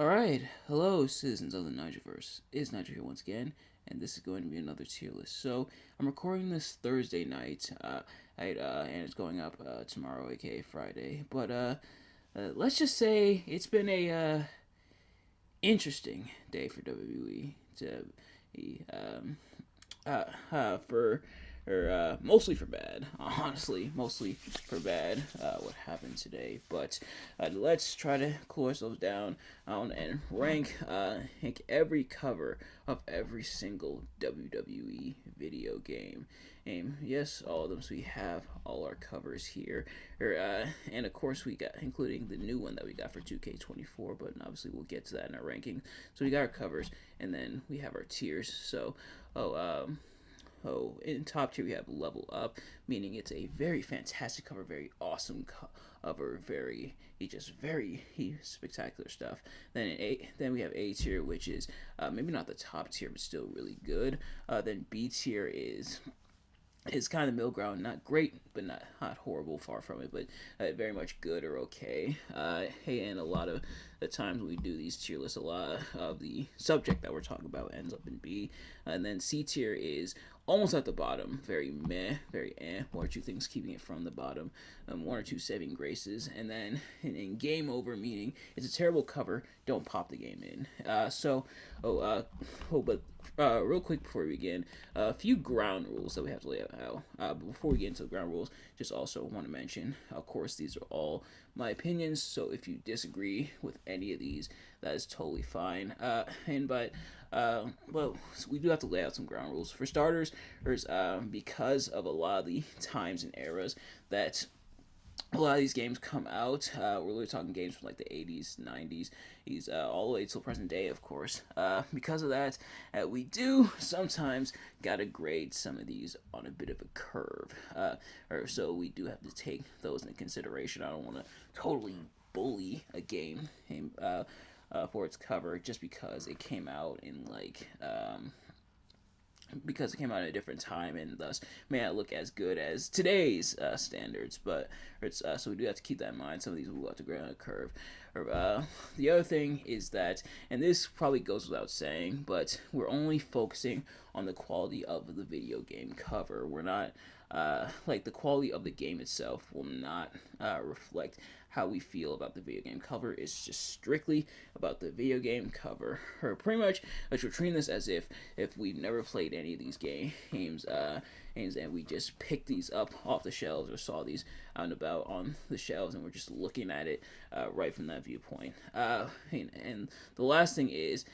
Alright, hello citizens of the Nigelverse. It's Nigel here once again, and this is going to be another tier list. So, I'm recording this Thursday night, and it's going up tomorrow, aka Friday. But let's just say it's been a interesting day for WWE. For or mostly for bad, honestly, mostly for bad. What happened today, but let's try to cool ourselves down and rank every cover of every single WWE video game. And yes, all of them. So we have all our covers here, and of course we got including the new one that we got for 2K24. But obviously we'll get to that in our ranking. So we got our covers, and then we have our tiers. So, in top tier we have Level Up, meaning it's a very fantastic cover, very awesome cover, very spectacular stuff. Then we have A tier, which is maybe not the top tier, but still really good. Then B tier is kind of the middle ground, not great, but not horrible, far from it, but very much good or okay. Hey, and a lot of the times when we do these tier lists, a lot of the subject that we're talking about ends up in B. And then C tier is almost at the bottom, very meh, very one or two things keeping it from the bottom, one or two saving graces, and then in game over, meaning it's a terrible cover, don't pop the game in. But real quick before we begin, a few ground rules that we have to lay out. But before we get into the ground rules, just also want to mention, of course, these are all my opinions, so if you disagree with any of these, that is totally fine. Well, so we do have to lay out some ground rules. For starters, because of a lot of the times and eras that a lot of these games come out. We're really talking games from like the 80s, 90s, all the way till present day, of course. Because of that, we do sometimes gotta grade some of these on a bit of a curve. So we do have to take those into consideration. I don't want to totally bully a game for its cover just because it came out in because it came out at a different time and thus may not look as good as today's standards. But so we do have to keep that in mind. Some of these will have to grade on a curve. The other thing is that, and this probably goes without saying, but we're only focusing on the quality of the video game cover. We're not the quality of the game itself will not reflect how we feel about the video game cover. It's just strictly about the video game cover. Or pretty much, we're treating this as if we've never played any of these games, and we just picked these up off the shelves or saw these out and about on the shelves, and we're just looking at it right from that viewpoint. And the last thing is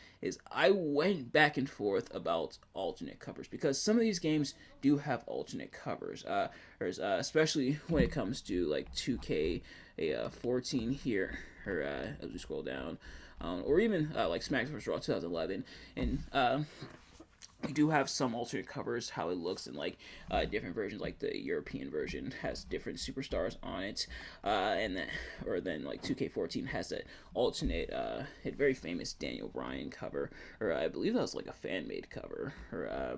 I went back and forth about alternate covers because some of these games do have alternate covers, especially when it comes to like 2K 14 here, or as we scroll down, or even like SmackDown vs. Raw 2011, and we do have some alternate covers, how it looks in like different versions. Like the European version has different superstars on it, or then like 2K14 has that alternate, very famous Daniel Bryan cover, or I believe that was like a fan made cover,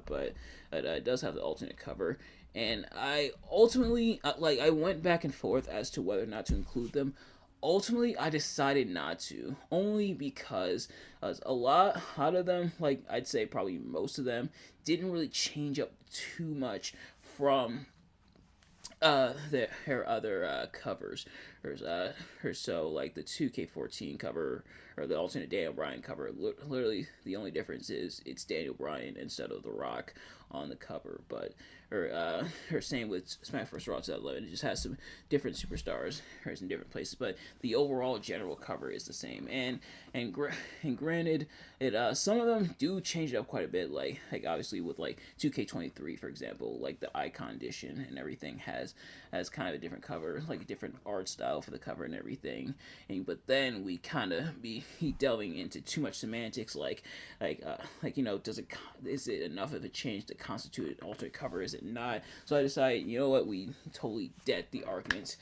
but it does have the alternate cover. And I ultimately I went back and forth as to whether or not to include them. Ultimately, I decided not to, only because a lot of them, like I'd say probably most of them, didn't really change up too much from their other covers. So like the 2K14 cover or the alternate Daniel Bryan cover, literally the only difference is it's Daniel Bryan instead of The Rock on the cover. But or same with Smash vs. Raw 2011, it just has some different superstars or in different places, but the overall general cover is the same. And granted, it some of them do change it up quite a bit. Like obviously with like 2K23, for example, like the Icon edition and everything has kind of a different cover, like a different art style for the cover and everything. But then we kind of be delving into too much semantics, is it enough of a change to constitute an alternate cover? Is it not? So I decided, you know what, we totally dead the arguments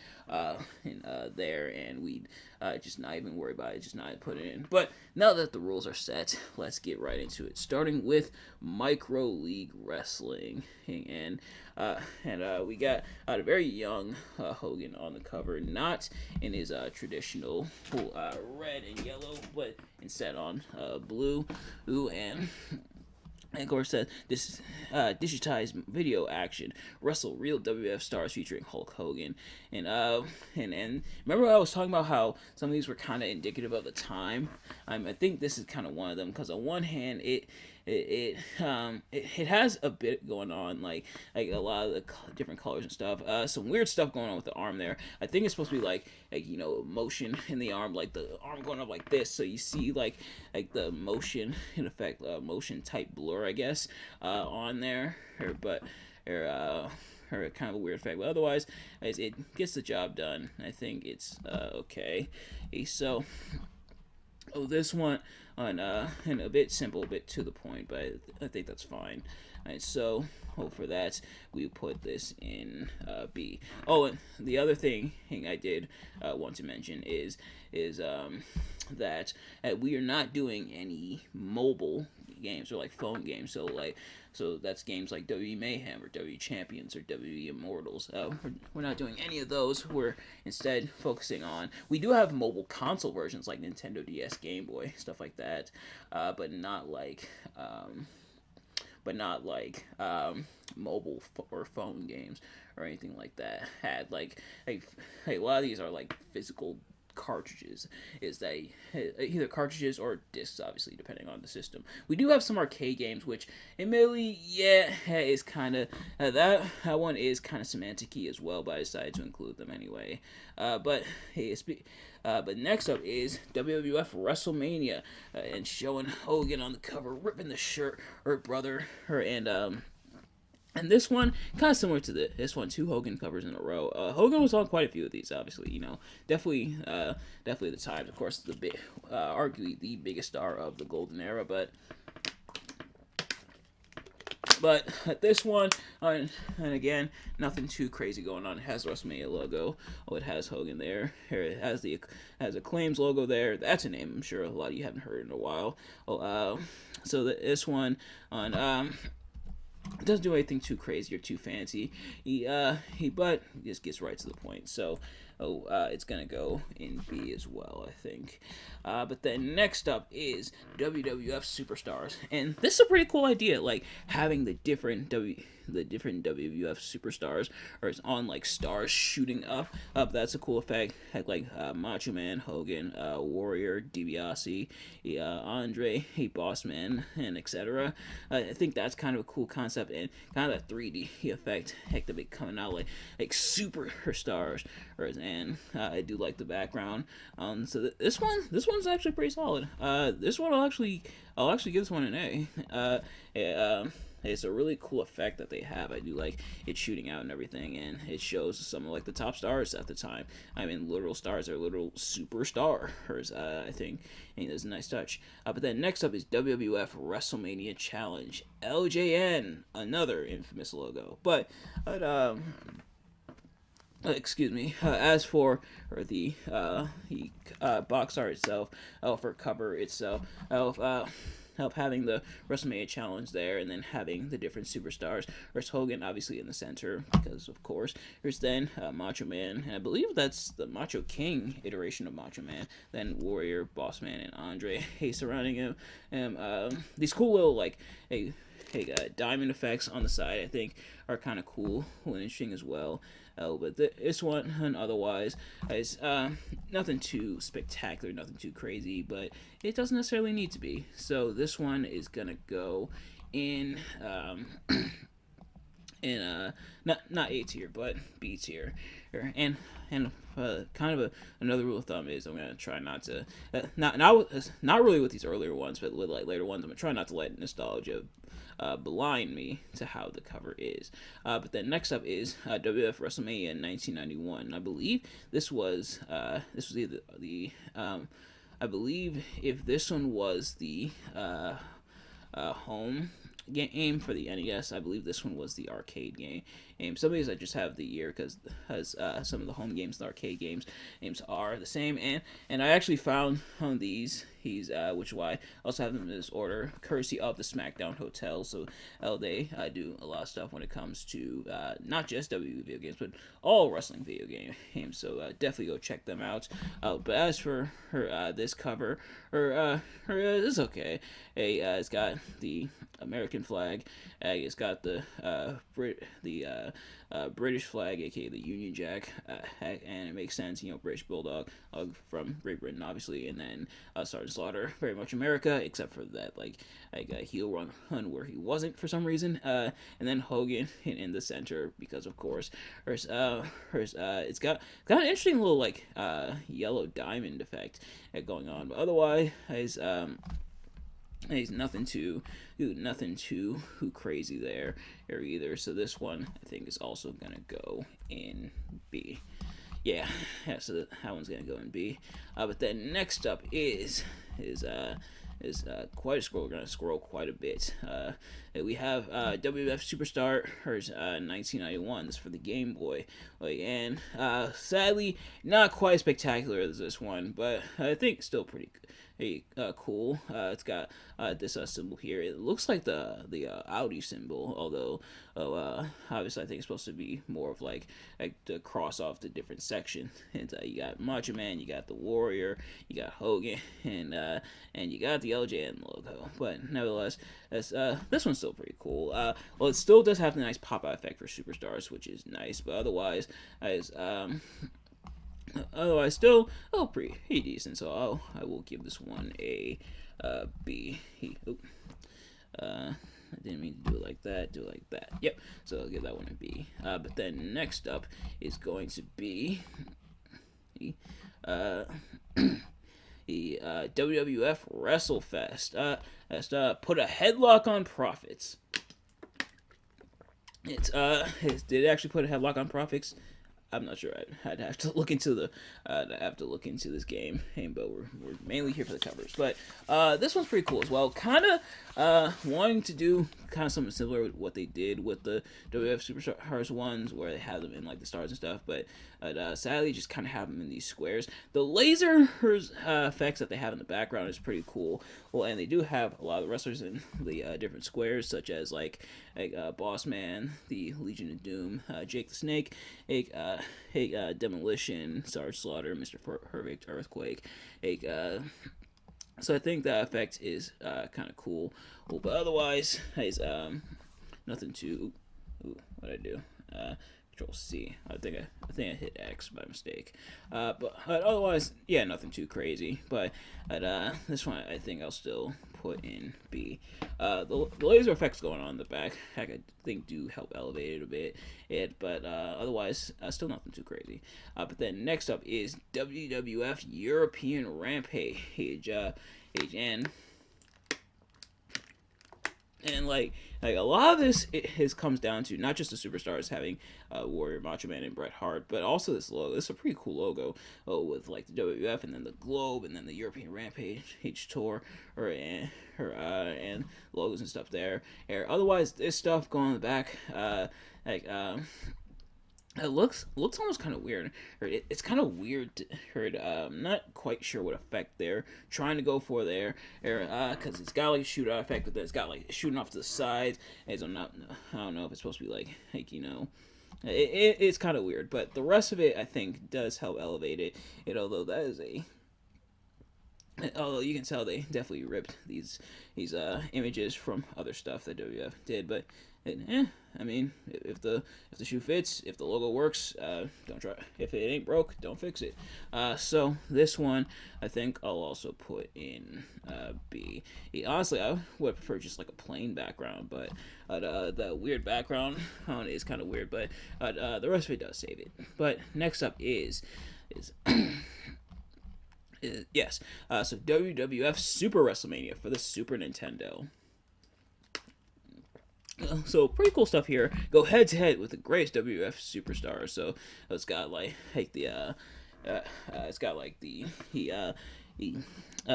there, and we just not even worry about it, just not put it in. But now that the rules are set, let's get right into it. Starting with Micro League Wrestling, and we got a very young Hogan on the cover, not in his traditional red and yellow, but instead on blue. Ooh, and of course, this digitized video action wrestle real WWF stars featuring Hulk Hogan, and remember I was talking about how some of these were kind of indicative of the time. I think this is kind of one of them because on one hand it has a bit going on like a lot of the different colors and stuff. Some weird stuff going on with the arm there. I think it's supposed to be like motion in the arm, like the arm going up like this, so you see like the motion in effect, motion type blur, I guess, on there, or kind of a weird effect, but otherwise it gets the job done. I think it's okay. So this one on and a bit simple, a bit to the point, but I think that's fine. Alright, so for that we put this in B. Oh, and the other thing I did want to mention is that we are not doing any mobile games or like phone games. So that's games like WWE Mayhem or WWE Champions or WWE Immortals. We're not doing any of those. We're instead focusing on. We do have mobile console versions like Nintendo DS, Game Boy, stuff like that, but not like mobile or phone games or anything like that. Had like a lot of these are like physical cartridges, is that either cartridges or discs, obviously depending on the system. We do have some arcade games, which admittedly, is kind of that one is kind of semantic-y as well, but I decided to include them anyway. But next up is WWF WrestleMania, and showing Hogan on the cover, ripping the shirt, her brother, and this one, kind of similar to this one, 2 Hogan covers in a row. Hogan was on quite a few of these, obviously, definitely the times. Of course, arguably the biggest star of the Golden Era, but this one, and again, nothing too crazy going on. It has the WrestleMania logo. Oh, it has Hogan there. Here it has Acclaim's logo there. That's a name I'm sure a lot of you haven't heard in a while. So this one on it doesn't do anything too crazy or too fancy. But he just gets right to the point. So, it's gonna go in B as well, I think. But then next up is WWF Superstars, and this is a pretty cool idea. Like having the different WWF superstars, or it's on like stars shooting up. That's a cool effect. Like Macho Man, Hogan, Warrior, DiBiase, Andre, Boss Man, and etc. I think that's kind of a cool concept and kind of a 3D effect. Heck, to be coming out like superstars, and I do like the background. So this one's actually pretty solid. This one I'll actually give this one an A. It's a really cool effect that they have. I do like it shooting out and everything, and it shows some of like the top stars at the time. I mean, literal stars. They're literal superstars. I think, and it's a nice touch. But then next up is WWF WrestleMania Challenge, LJN, another infamous logo. But excuse me. As for the box art itself, for cover itself, of having the WrestleMania Challenge there, and then having the different superstars. There's Hogan, obviously, in the center, because, of course. There's then Macho Man, and I believe that's the Macho King iteration of Macho Man. Then Warrior, Boss Man, and Andre surrounding him. These cool little, diamond effects on the side, I think, are kind of cool and interesting as well. But this one, and otherwise, is nothing too spectacular, nothing too crazy, but it doesn't necessarily need to be. So this one is gonna go in not A tier, but B tier. And kind of another rule of thumb is I'm gonna try not to not really with these earlier ones, but with like later ones, I'm gonna try not to let nostalgia blind me to how the cover is. But then next up is WWF WrestleMania in 1991. I believe this was either the I believe if this one was the home game for the NES, I believe this one was the arcade game. Some of these I just have the year because some of the home games, the arcade games are the same, and I actually found these He's which is why I also have them in this order, courtesy of the SmackDown Hotel. So they do a lot of stuff when it comes to not just WWE video games, but all wrestling video games. So definitely go check them out. But as for her, this cover, her is okay. Hey, it's got the American flag. It's got the British flag, aka the Union Jack, and it makes sense. British Bulldog from Great Britain, obviously, and then Sergeant Slaughter, very much America, except for that a heel run where he wasn't for some reason. And then Hogan in the center because of course it's got an interesting little yellow diamond effect going on, but otherwise He's nothing too crazy there either. So this one I think is also gonna go in B. Yeah. So that one's gonna go in B. But then next up is quite a scroll. We're gonna scroll quite a bit. We have WWF Superstar, 1991. This is for the Game Boy, and sadly not quite as spectacular as this one, but I think still pretty good. Cool. It's got this symbol here. It looks like the Audi symbol, although obviously I think it's supposed to be more of like to cross off the different sections. And you got Macho Man, you got the Warrior, you got Hogan, and you got the LJN logo. But nevertheless, this one's still pretty cool. Well, it still does have the nice pop-out effect for Superstars, which is nice. But otherwise, still pretty decent. So I will give this one a B. I didn't mean to do it like that. Do it like that. Yep. So I'll give that one a B. But then next up is going to be the WWF WrestleFest. Let's put a headlock on Profits. Did it actually put a headlock on Profits? I'm not sure. I'd have to look into this game, but we're mainly here for the covers. But this one's pretty cool as well. Kind of wanting to do kind of something similar with what they did with the WWF Superstars ones, where they had them in like the stars and stuff. But sadly, just kind of have them in these squares. The laser effects that they have in the background is pretty cool. Well, and they do have a lot of the wrestlers in the different squares, such as like Boss Man, the Legion of Doom, Jake the Snake, Demolition, Sarge Slaughter, Mr. Perfect, Earthquake. So I think that effect is kind of cool. Well, but otherwise, it's nothing too. What did I do? Control C. I think I hit X by mistake. But otherwise, yeah, nothing too crazy. But this one, I think I'll still put in B. The laser effects going on in the back, I think do help elevate it a bit. But otherwise, still nothing too crazy. But then next up is WWF European Rampage. And like a lot of this comes down to not just the superstars having Warrior, Macho Man, and Bret Hart, but also this logo. It's a pretty cool logo with like the WWF and then the globe and then the European Rampage tour and logos and stuff there. Otherwise, this stuff going on the back, it looks almost kind of weird. It's kind of weird. I'm not quite sure what effect they're trying to go for there. Because it's got like a shootout effect, but then it's got like shooting off to the sides. And I don't know if it's supposed to be like it's kind of weird. But the rest of it, I think, does help elevate it. Although that is although you can tell they definitely ripped these images from other stuff that WWF did, but I mean, if the shoe fits, if the logo works, don't try. If it ain't broke, don't fix it. So this one, I think I'll also put in B. Honestly, I would prefer just like a plain background, but the weird background is kind of weird, but the rest of it does save it. But next up is yes, so WWF Super WrestleMania for the Super Nintendo. So pretty cool stuff here. Go head to head with the greatest WWF superstars. So it's got like the it's got like the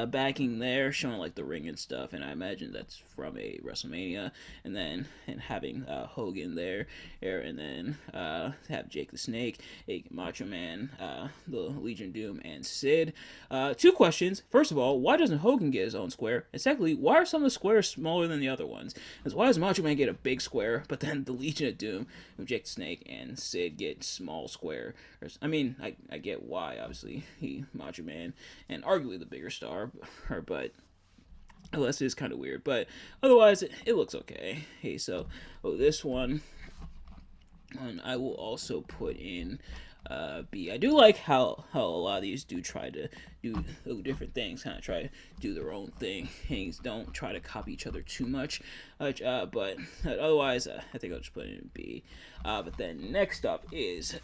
backing there, showing like the ring and stuff, and I imagine that's from a WrestleMania. And having Hogan there, and then have Jake the Snake, Macho Man, the Legion of Doom, and Sid. Two questions. First of all, why doesn't Hogan get his own square? And secondly, why are some of the squares smaller than the other ones? Because why does Macho Man get a big square, but then the Legion of Doom, Jake the Snake, and Sid get small square? I mean, I get why. Obviously, Macho Man, and arguably the bigger star, but unless it is kind of weird. But otherwise, it looks okay. Hey, so this one, and I will also put in B. I do like how a lot of these do try to do different things, kind of try to do their own thing. Things don't try to copy each other too much. But otherwise, I think I'll just put it in B. But then next up is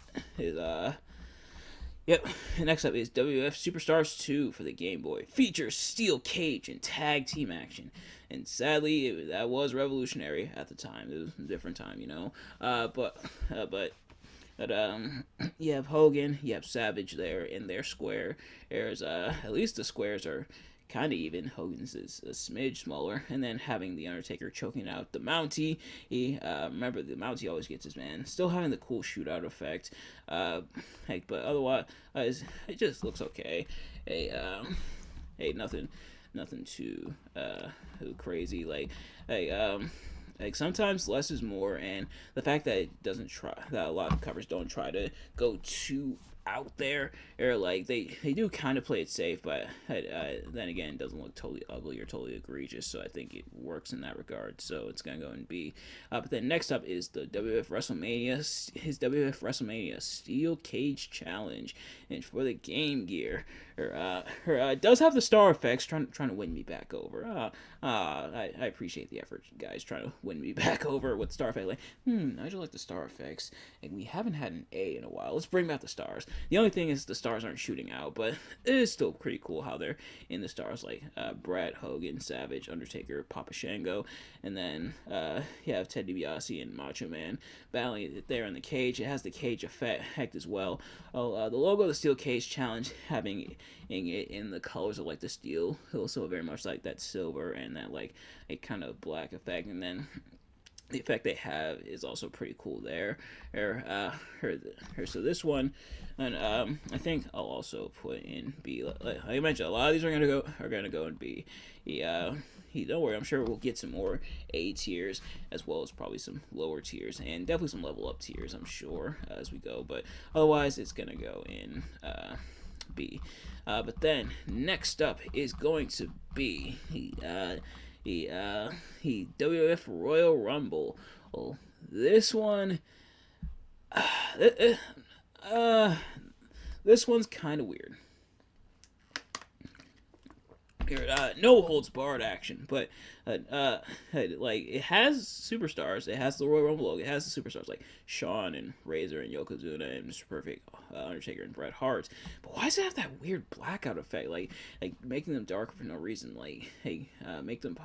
Yep, next up is WWF Superstars 2 for the Game Boy. Features steel cage and tag team action. And sadly, that was revolutionary at the time. It was a different time, you know. But you have Hogan, you have Savage there in their square. There's at least the squares are kind of even. Hogan's is a smidge smaller, and then having the Undertaker choking out the Mountie. Remember the Mountie always gets his man. Still having the cool shootout effect, but otherwise, it just looks okay. Nothing too crazy. Like sometimes less is more, and the fact that that a lot of covers don't try to go too out there, or like they do kind of play it safe, but then again, it doesn't look totally ugly or totally egregious, so I think it works in that regard. So it's gonna go in B. But then next up is the WWF WrestleMania Steel Cage Challenge, and for the Game Gear, does have the star effects trying to win me back over. I appreciate the effort, guys, trying to win me back over with star effects. Like, I just like the star effects, and we haven't had an A in a while. Let's bring back the stars. The only thing is the stars aren't shooting out, but it is still pretty cool how they're in the stars, like Bret, Hogan, Savage, Undertaker, Papa Shango, and then you have Ted DiBiase and Macho Man battling there in the cage. It has the cage effect as well. The logo of the Steel Cage Challenge having it in the colors of like the steel, also very much like that silver and that like a kind of black effect, and then the effect they have is also pretty cool there. So this one, and I think I'll also put in B. Like I mentioned, a lot of these are gonna go in B. Don't worry, I'm sure we'll get some more A tiers as well as probably some lower tiers and definitely some level up tiers, I'm sure, as we go. But otherwise, it's gonna go in B. But then next up is going to be the WWF Royal Rumble. Well, this one, this one's kind of weird. No holds barred action, but like it has superstars. It has the Royal Rumble logo. It has the superstars like Shawn and Razor and Yokozuna and Mr. Perfect, Undertaker and Bret Hart. But why does it have that weird blackout effect? Like making them dark for no reason. Like make them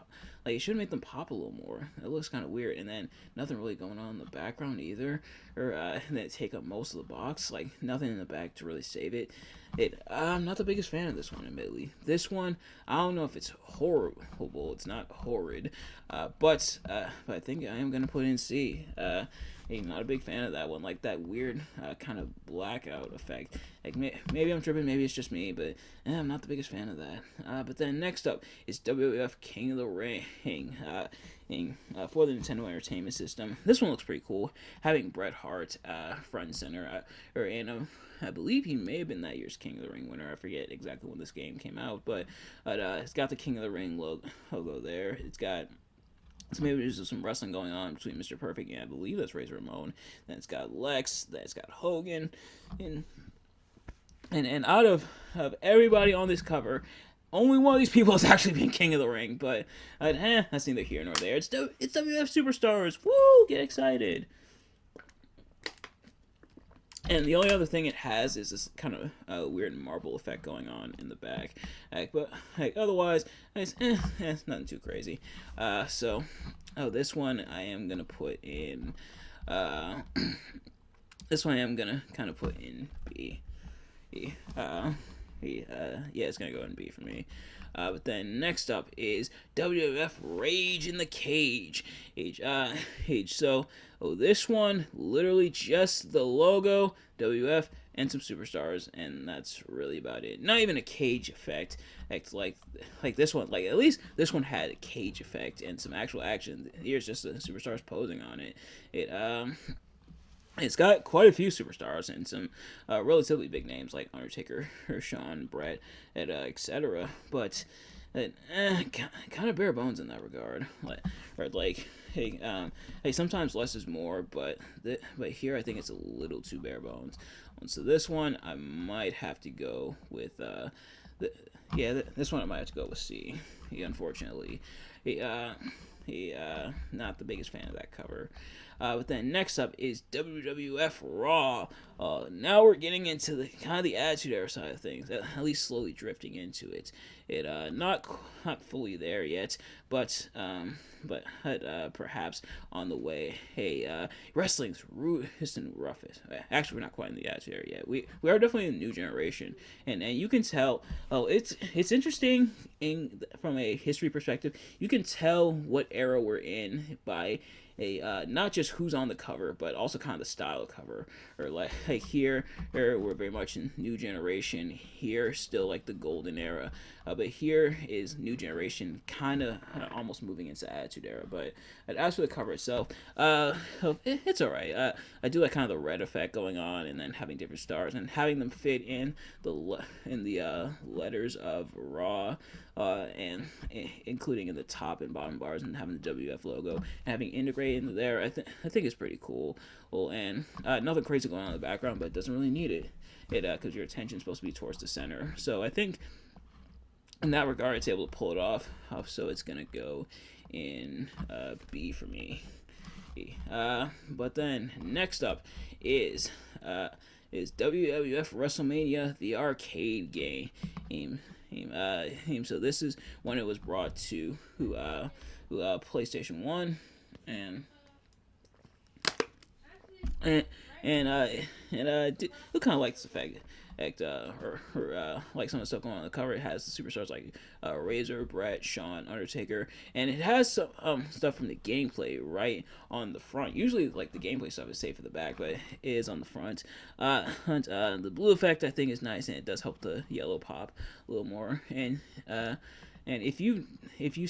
like it should make them pop a little more. It looks kind of weird. And then nothing really going on in the background either, or and then take up most of the box. Like nothing in the back to really save it. I'm not the biggest fan of this one, admittedly. This one, I don't know if it's horrible. It's not horrid, but I think I am gonna put in C. I'm not a big fan of that one. Like that weird kind of blackout effect. Like maybe I'm tripping. Maybe it's just me, but I'm not the biggest fan of that. But then next up is WWF King of the Ring. For the Nintendo Entertainment System. This one looks pretty cool. Having Bret Hart front and center, I believe he may have been that year's King of the Ring winner. I forget exactly when this game came out, but it's got the King of the Ring logo there. It's got maybe there's some wrestling going on between Mr. Perfect and I believe that's Razor Ramon. Then it's got Lex. Then it's got Hogan, and out of everybody on this cover, only one of these people has actually been King of the Ring, but that's neither here nor there. It's WWF Superstars. Woo! Get excited. And the only other thing it has is this kind of weird marble effect going on in the back. But otherwise, it's nothing too crazy. This one I am going to put in... this one I am going to kind of put in B. Yeah, it's gonna go in B for me. But then next up is WWF Rage in the Cage. So this one literally just the logo, WF, and some superstars, and that's really about it. Not even a cage effect. Like this one, like at least this one had a cage effect and some actual action. Here's just the superstars posing on it. It's got quite a few superstars and some relatively big names like Undertaker, Shawn, Brett, and etc. But kind of bare bones in that regard. Hey, sometimes less is more, but here I think it's a little too bare bones. So this one I might have to go with this one I might have to go with C. Unfortunately, not the biggest fan of that cover. But then next up is WWF Raw. Now we're getting into the kind of the Attitude Era side of things, at least slowly drifting into it. Not fully there yet, but perhaps on the way. Hey, wrestling's rudest and roughest. Actually, we're not quite in the Attitude Era yet. We are definitely in the new generation, and you can tell. Oh, it's interesting from a history perspective. You can tell what era we're in by not just who's on the cover, but also kind of the style of cover. Or like here, we're very much in new generation. Here, still like the golden era. But here is new generation, kind of almost moving into Attitude Era. But as for the cover itself, it's alright. I do like kind of the red effect going on, and then having different stars and having them fit in the letters of Raw. And including in the top and bottom bars, and having the WF logo and having integrated into there, I think it's pretty cool. Well, and nothing crazy going on in the background, but it doesn't really need it. Because your attention's supposed to be towards the center. So I think in that regard, it's able to pull it off. So it's gonna go in B for me. But then next up is WWF WrestleMania, the arcade game. So this is when it was brought to PlayStation 1, and look kind of like this effect. Like some of the stuff going on the cover. It has the superstars like Razor, Brett, Shawn, Undertaker, and it has some stuff from the gameplay right on the front. Usually, like the gameplay stuff is safe at the back, but it is on the front. The blue effect I think is nice, and it does help the yellow pop a little more. And if you've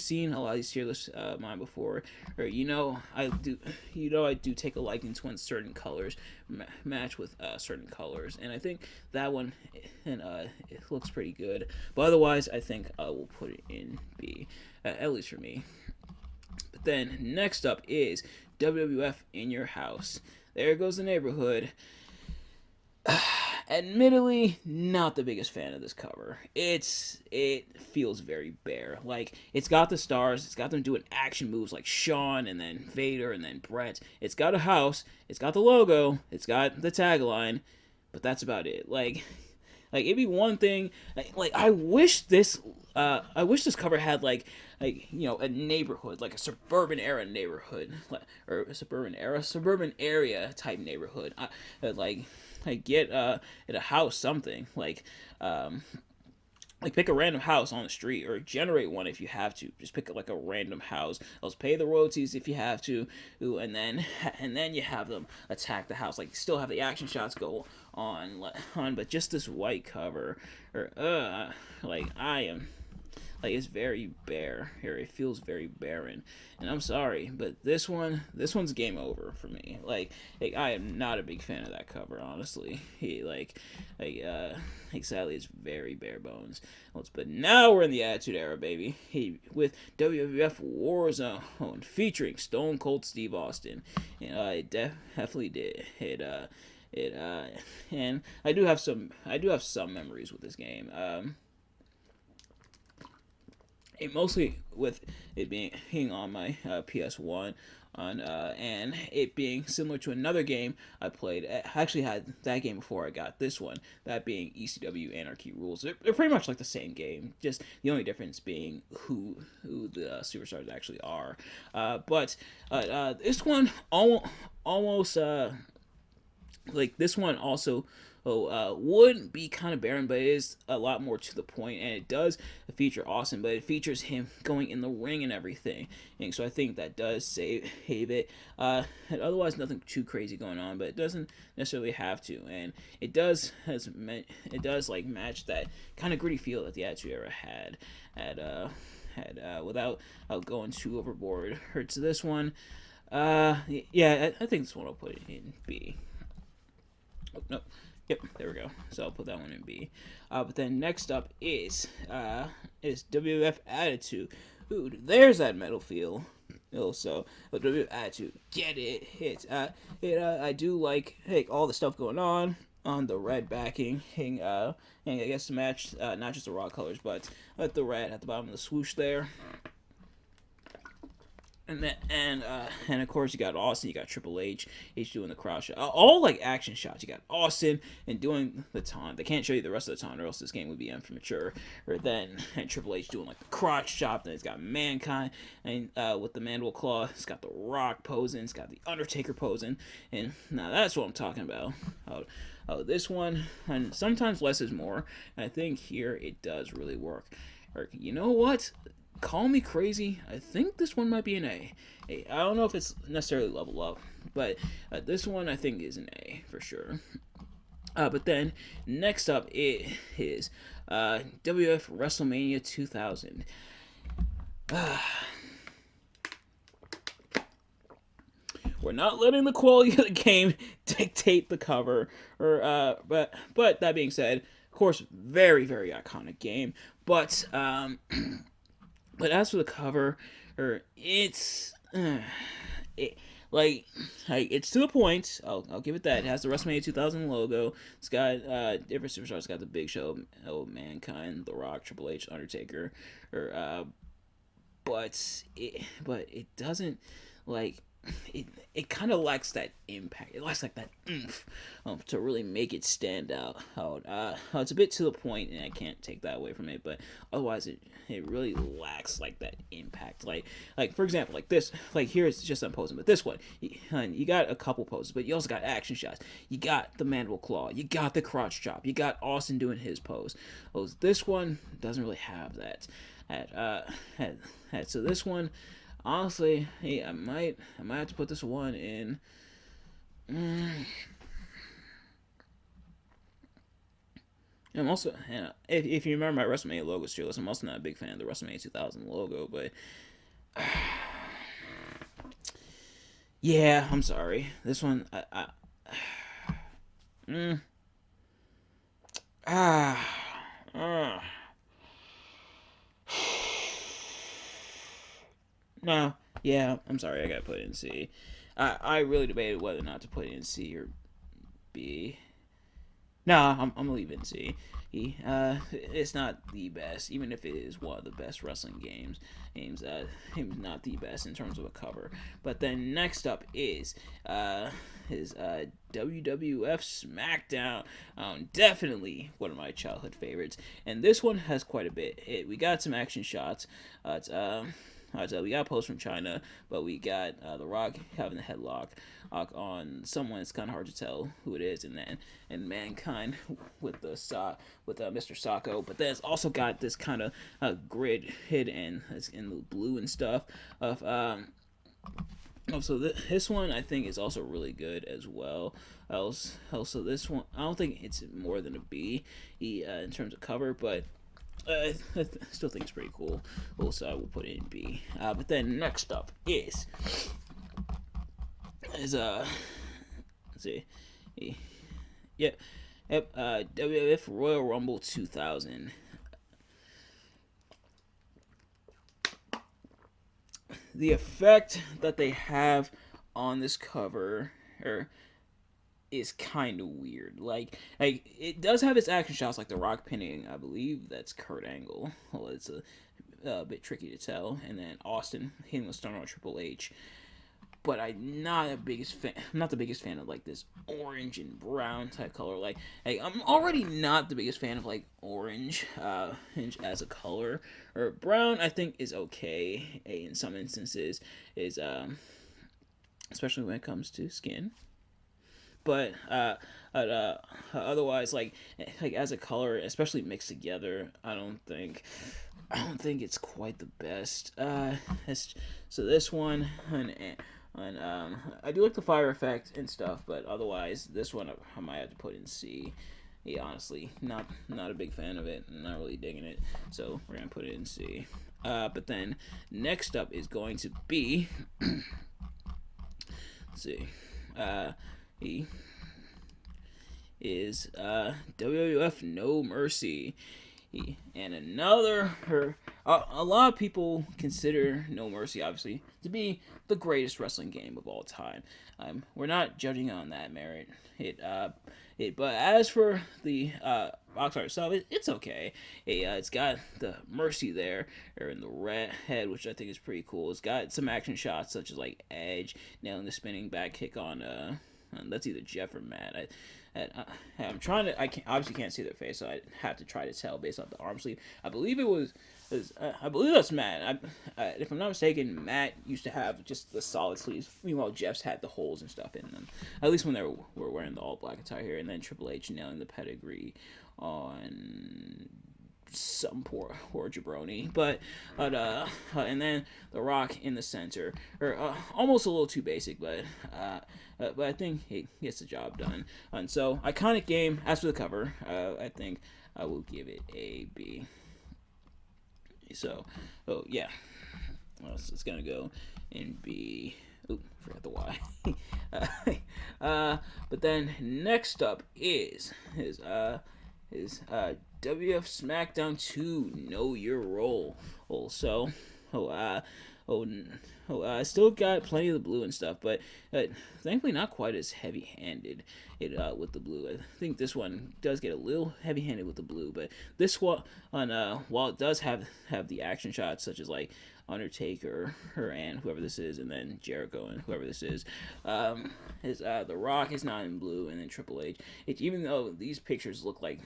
seen a lot of these tier lists mine before, or I do take a liking to when certain colors match with certain colors, and I think that one it looks pretty good. But otherwise, I think we'll put it in B, at least for me. But then next up is WWF in Your House. There goes the neighborhood. Admittedly, not the biggest fan of this cover. It feels very bare. Like, it's got the stars, it's got them doing action moves like Shawn and then Vader and then Brett. It's got a house, it's got the logo, it's got the tagline, but that's about it. Like it'd be one thing. Like I wish this cover had like a neighborhood, like a suburban era neighborhood, or a suburban area type neighborhood. Get at a house something like pick a random house on the street, or generate one if you have to. Just pick like a random house. Let's pay the royalties if you have to, and then you have them attack the house. Like, still have the action shots go on, but just this white cover, or I am. Like, it's very bare here. It feels very barren, and I'm sorry, but this one's game over for me. Like I am not a big fan of that cover, honestly. Sadly, it's very bare bones. But now we're in the Attitude Era, baby. With WWF Warzone featuring Stone Cold Steve Austin, and I definitely did and I do have some memories with this game. Mostly with it being on my PS1, and it being similar to another game I played. I actually had that game before I got this one, that being ECW Anarchy Rules. They're pretty much like the same game, just the only difference being who the superstars actually are. But this one almost like this one also would be kind of barren, but it is a lot more to the point, and it does feature Austin, but it features him going in the ring and everything, and so I think that does save it. And otherwise, nothing too crazy going on, but it doesn't necessarily have to, and it does like match that kind of gritty feel that the Attitude Era had without going too overboard. Or to this one, yeah, I think this one I'll put it in B. Oh, no. Yep, there we go. So I'll put that one in B. But then next up is WWF Attitude. Ooh, there's that metal feel. Also, WWF Attitude, get it, hit. I do like all the stuff going on the red backing, and I guess to match not just the raw colors, but the red at the bottom of the swoosh there. And of course you got Austin, you got Triple H doing the crowd shot, all like action shots. You got Austin and doing the taunt. They can't show you the rest of the taunt, or else this game would be immature. Or then and Triple H doing like the crotch chop. Then it's got Mankind and with the mandible claw. It's got the Rock posing. It's got the Undertaker posing. And now that's what I'm talking about. This one, and sometimes less is more. And I think here it does really work. Or you know what? Call me crazy. I think this one might be an A. I don't know if it's necessarily level up, but this one I think is an A for sure. But then next up it is WF WrestleMania 2000. We're not letting the quality of the game dictate the cover, but that being said, of course, very very iconic game. But but as for the cover, it's it's to the point. I'll give it that. It has the WrestleMania 2000 logo. It's got different superstars. It's got the Big Show, Mankind, The Rock, Triple H, Undertaker, but it doesn't like. It kind of lacks that impact. It lacks like that oomph to really make it stand out. It's a bit to the point, and I can't take that away from it. But otherwise, it really lacks like that impact. Like for example, like this. Like here, it's just posing, but this one, you got a couple poses, but you also got action shots. You got the mandible claw. You got the crotch chop. You got Austin doing his pose. This one doesn't really have that. So this one. Honestly, hey, I might have to put this one in. I'm also, if you remember my WrestleMania logo tier list, I'm also not a big fan of the WrestleMania 2000 logo, but yeah, I'm sorry. This one, no, yeah, I'm sorry, I gotta put it in C. I really debated whether or not to put it in C or B. No, I'm gonna leave it in C. It's not the best, even if it is one of the best wrestling games. It's not the best in terms of a cover. But then next up is WWF SmackDown. Definitely one of my childhood favorites, and this one has quite a bit. We got some action shots. We got a post from China, but we got The Rock having the headlock on someone. It's kind of hard to tell who it is, and Mankind with Mr. Sacco. But then it's also got this kind of grid hit in the blue and stuff of. So this one I think is also really good as well. Also this one I don't think it's more than a B in terms of cover, but. I still think it's pretty cool. Also, I will put it in B. But then next up is let's see, yep, WWF Royal Rumble 2000. The effect that they have on this cover, is kind of weird. Like it does have its action shots, like the Rock pinning. I believe that's Kurt Angle. Well, it's a bit tricky to tell. And then Austin hitting the stun on Triple H. But I'm not the biggest fan of like this orange and brown type color. Like I'm already not the biggest fan of like orange as a color. Or brown, I think is okay in some instances. Is especially when it comes to skin. but otherwise, like as a color, especially mixed together, I don't think it's quite the best. So this one, and I do like the fire effect and stuff, but otherwise, this one I might have to put in C. Yeah, honestly, not a big fan of it. Not really digging it, so we're gonna put it in C. But then next up is going to be, let's see, E is WWF No Mercy. And a lot of people consider No Mercy, obviously, to be the greatest wrestling game of all time. We're not judging on that merit. But as for the box art itself, it's okay. It's got the Mercy there, or in the red head, which I think is pretty cool. It's got some action shots, such as like Edge nailing the spinning back kick on that's either Jeff or Matt. I'm trying to. Obviously can't see their face, so I have to try to tell based off the arm sleeve. I believe it was. I believe that's Matt. If I'm not mistaken, Matt used to have just the solid sleeves. Meanwhile, Jeff's had the holes and stuff in them. At least when they were wearing the all black attire here, and then Triple H nailing the pedigree on some poor jabroni, but and then The Rock in the center, or almost a little too basic, but I think he gets the job done. And so, iconic game. As for the cover, I think I will give it a B. So, yeah, it's gonna go in B. Oop, forgot the Y. But then next up is WF SmackDown 2 Know Your Role. So, I still got plenty of the blue and stuff, but thankfully not quite as heavy-handed with the blue. I think this one does get a little heavy-handed with the blue, but this one, while it does have the action shots, such as like Undertaker and whoever this is, and then Jericho and whoever this is, The Rock is not in blue, and then Triple H. Even though these pictures look like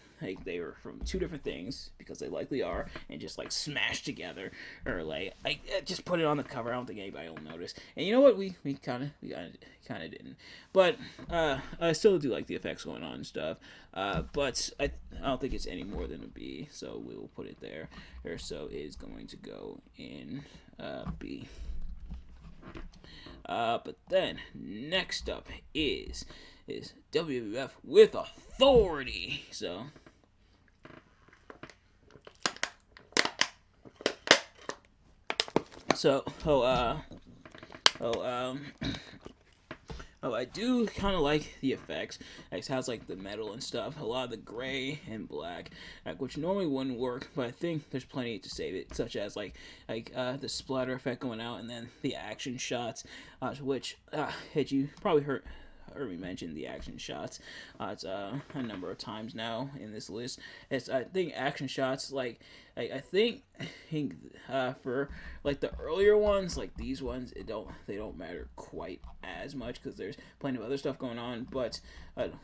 they were from two different things, because they likely are, and just like smashed together, or like I just put it on the cover. I don't think anybody will notice. And you know what? We kind of didn't, but I still do like the effects going on and stuff. But I don't think it's any more than a B, so we will put it there. So it is going to go in B. But then next up is WWF with Authority. So I do kind of like the effects. It has like the metal and stuff, a lot of the gray and black, which normally wouldn't work, but I think there's plenty to save it, such as like the splatter effect going out, and then the action shots, which had you probably heard me mention the action shots. It's a number of times now in this list. I think action shots, like I think for like the earlier ones, like these ones, they don't matter quite as much because there's plenty of other stuff going on. But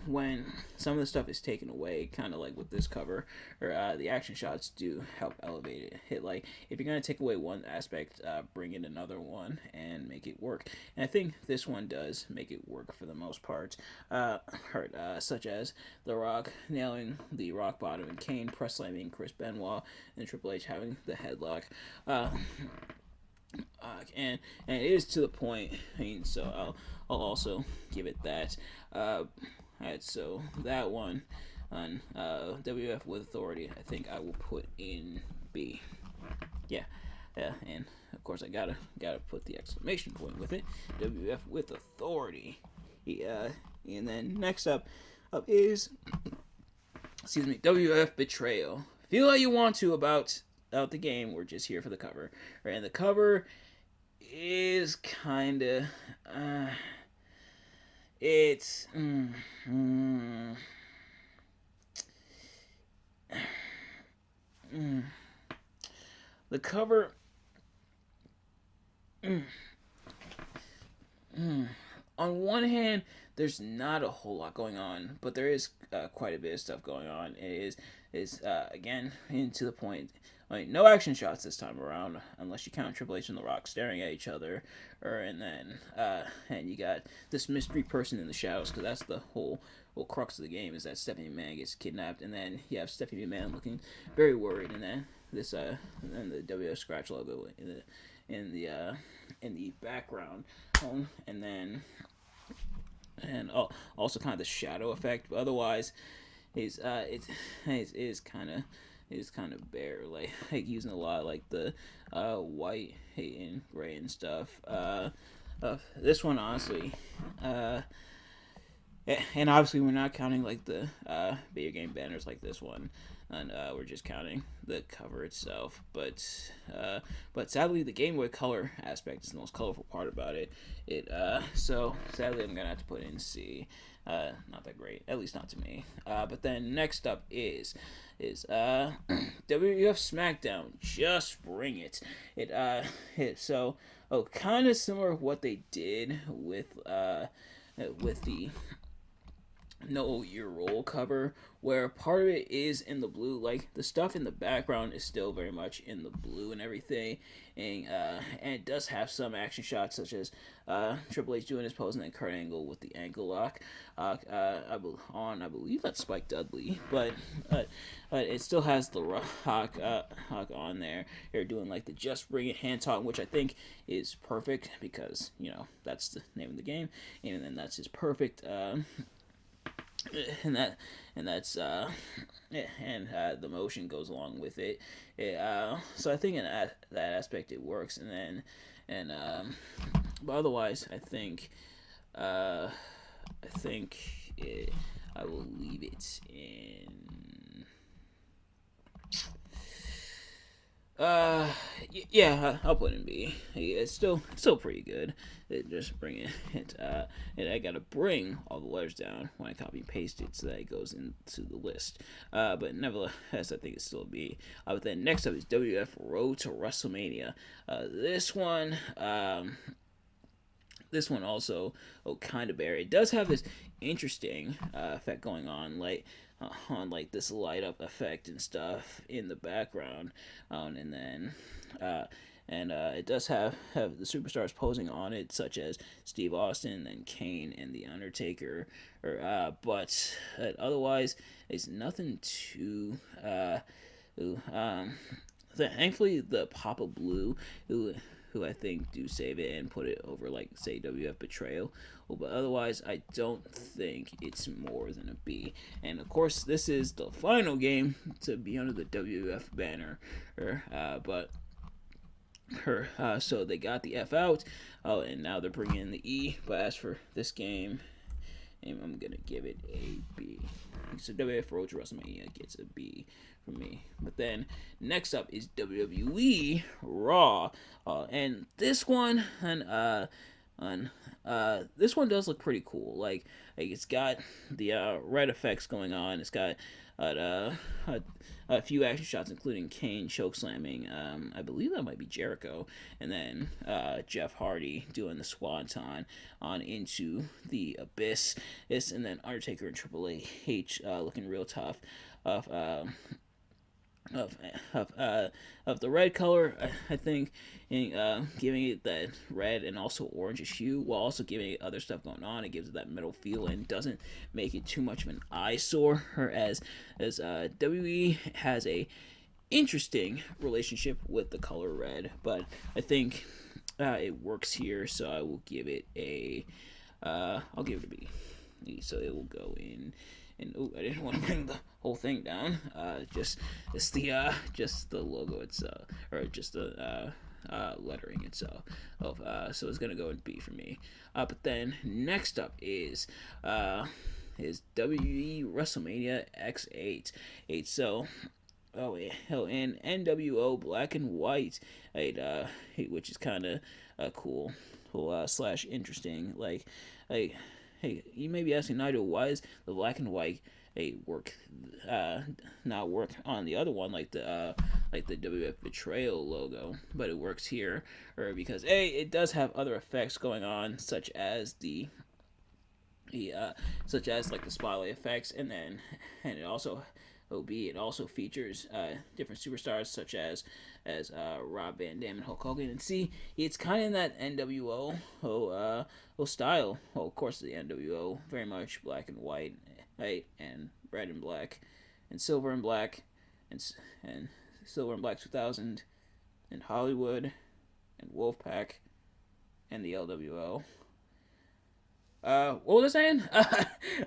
when some of the stuff is taken away, kind of like with this cover, or the action shots do help elevate it. Like if you're gonna take away one aspect, bring in another one and make it work. And I think this one does make it work for the most part. Such as The Rock nailing the rock bottom and Kane press slamming Chris Benoit, and Triple H having the headlock. And it is to the point. I mean, so I'll also give it that. Alright, so that one on WF with Authority, I think I will put in B. Yeah, and of course I gotta put the exclamation point with it. WF with Authority. Yeah, and then next up is WF Betrayal. Feel how you want to about the game. We're just here for the cover, right? And the cover is kind of it's the cover on one hand, there's not a whole lot going on, but there is quite a bit of stuff going on. It is again, and to the point, like no action shots this time around, unless you count Triple H and The Rock staring at each other, and then and you got this mystery person in the shadows, because that's the whole crux of the game is that Stephanie McMahon gets kidnapped, and then you have Stephanie McMahon looking very worried, and then and the WF scratch logo in the background, and then also kind of the shadow effect. But otherwise, it's kind of bare, like using a lot of like the white, and gray and stuff. This one honestly, and obviously we're not counting like the video game banners like this one, and we're just counting the cover itself. But sadly, the Game Boy Color aspect is the most colorful part about it. So sadly, I'm gonna have to put in C. Not that great, at least not to me. But then next up is WWF SmackDown. Just bring it. So kind of similar to what they did with the Know Your Role cover, where part of it is in the blue, like the stuff in the background is still very much in the blue and everything, and it does have some action shots such as Triple H doing his pose and then Kurt Angle with the ankle lock I believe that's Spike Dudley, but it still has the Rock on there. They're doing like the Just Bring It hand talk, which I think is perfect because that's the name of the game, and then that's his perfect. The motion goes along with it. So I think in that aspect it works, but otherwise I think I will leave it in. Yeah, I'll put it in B. It's still pretty good. Just bring it. And I gotta bring all the letters down when I copy and paste it so that it goes into the list. But nevertheless, I think it's still a B. But then next up is WF Road to WrestleMania. This one also kind of bare. It does have this interesting effect going on, like this light up effect and stuff in the background, and then it does have the superstars posing on it, such as Steve Austin and Kane and The Undertaker, but otherwise it's nothing too. Thankfully, the Papa Blue, who I think do save it and put it over, like, say, WF Betrayal. But otherwise, I don't think it's more than a B. And of course, this is the final game to be under the WF banner. So they got the F out. And now they're bringing in the E. But as for this game, I'm gonna give it a B. So WF Road to WrestleMania gets a B for me. But then next up is WWE Raw, and this one this one does look pretty cool. Like it's got the red effects going on. It's got a few action shots, including Kane chokeslamming. I believe that might be Jericho, and then Jeff Hardy doing the swanton on into the abyss. And then Undertaker and Triple H looking real tough. Of the red color, I think, in giving it that red and also orangish hue, while also giving it other stuff going on. It gives it that metal feel and doesn't make it too much of an eyesore. As WWE has a interesting relationship with the color red, but I think it works here, so I will give it I'll give it a B. So it will go in. And I didn't want to bring the whole thing down. Just the logo itself, or just the lettering itself. So it's gonna go in B for me. But then next up is WWE WrestleMania X8. So. And NWO Black and White, which is kind of cool, slash interesting. Hey, you may be asking, Nigel, why is the black and white not work on the other one, like the WF Betrayal logo, but it works here, or because it does have other effects going on, such as like the spotlight effects, and it also OB. It also features different superstars such as Rob Van Dam and Hulk Hogan. And see, it's kind of in that NWO style. Well, of course, the NWO very much black and white, right, and red and black, and silver and black, and and silver and black 2000, and Hollywood, and Wolfpack, and the LWO. What was I saying?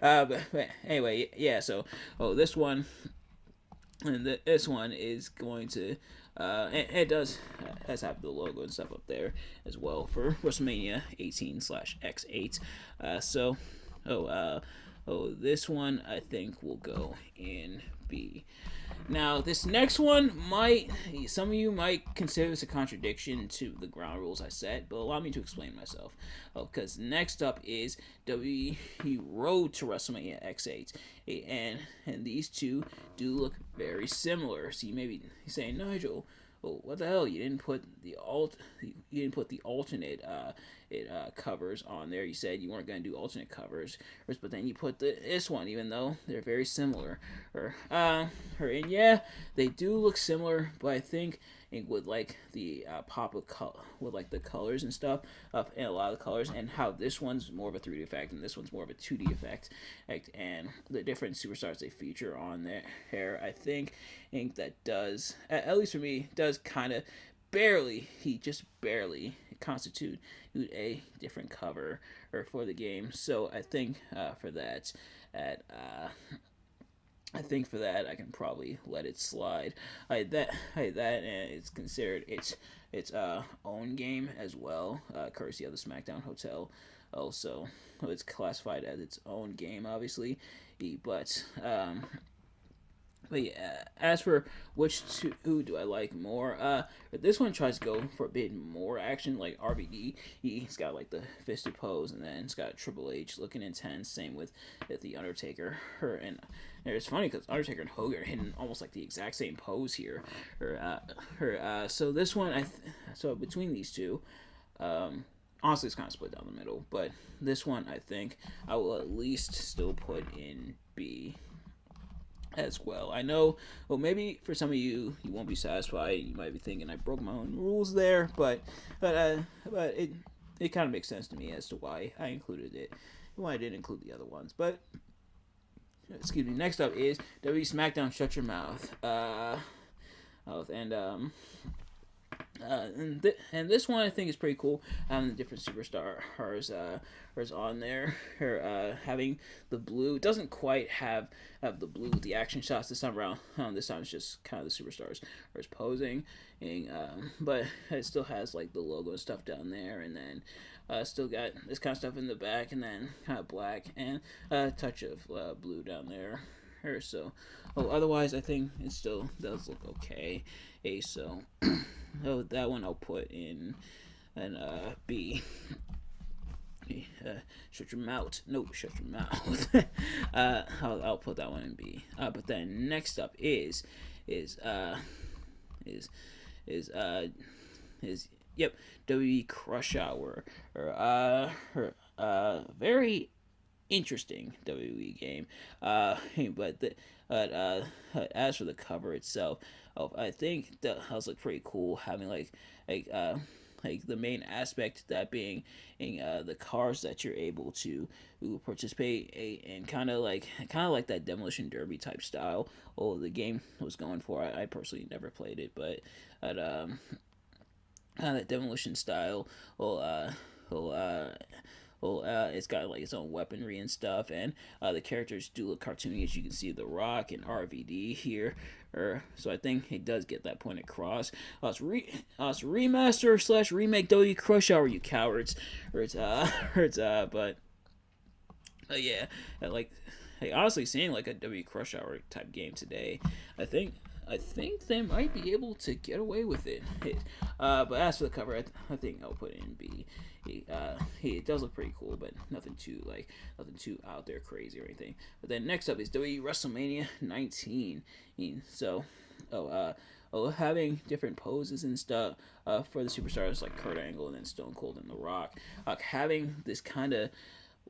But anyway, yeah. So, this one, and this one is going to, it does has have the logo and stuff up there as well for WrestleMania 18/X8. So, oh, this one I think will go in B. Now, this next one some of you might consider this a contradiction to the ground rules I set, but allow me to explain myself. Because next up is WWE Road to WrestleMania X8, and these two do look very similar. So you may be saying, Nigel, well, what the hell? You didn't put the alternate covers on there. You said you weren't going to do alternate covers, but then you put this one, even though they're very similar. And yeah, they do look similar, but I think with like the pop of with like the colors and stuff, and a lot of the colors, and how this one's more of a 3D effect and this one's more of a 2D effect, and the different superstars they feature on there, I think that does, at least for me, does kind of just barely constitute a different cover or for the game. So I think for that, I can probably let it slide. That it's considered its own game as well, courtesy of the SmackDown Hotel. Also, it's classified as its own game, obviously, but yeah, as for who do I like more, this one tries to go for a bit more action, like RVD. He's got like the fisted pose, and then it's got Triple H looking intense. Same with the Undertaker. And it's funny because Undertaker and Hogan are hitting almost like the exact same pose here. So this one, so between these two, honestly, it's kind of split down the middle. But this one, I think I will at least still put in B as well. I know, well, maybe for some of you, you won't be satisfied. You might be thinking I broke my own rules there, but it kind of makes sense to me as to why I included it and why I didn't include the other ones. But excuse me. Next up is WWE SmackDown Shut Your Mouth. And this one I think is pretty cool. Having the different superstars on there. Having the blue. It doesn't quite have the blue with the action shots this time around. This time it's just kind of the superstars are posing, but it still has like the logo and stuff down there, and then still got this kind of stuff in the back, and then kind of black and a touch of blue down there. So, otherwise I think it still does look okay. So. That one I'll put in an B. Shut your mouth. No, shut your mouth. I'll put that one in B. But then next up is WWE Crush Hour, very interesting WWE game. But as for the cover itself, I think that house looked pretty cool. Having like the main aspect that being the cars that you're able to participate in, kind of like that Demolition Derby type style. The game was going for. I personally never played it, but kind of that demolition style. It's got like its own weaponry and stuff, and the characters do look cartoony, as you can see The Rock and RVD here. So I think it does get that point across. It's remaster / remake WWE Crush Hour, you cowards. But yeah, honestly, seeing like a WWE Crush Hour type game today, I think they might be able to get away with it. But as for the cover, I think I'll put it in B. It does look pretty cool, but nothing too out there crazy or anything. But then next up is WWE WrestleMania 19. So, having different poses and stuff for the superstars like Kurt Angle and then Stone Cold and The Rock. Having this kind of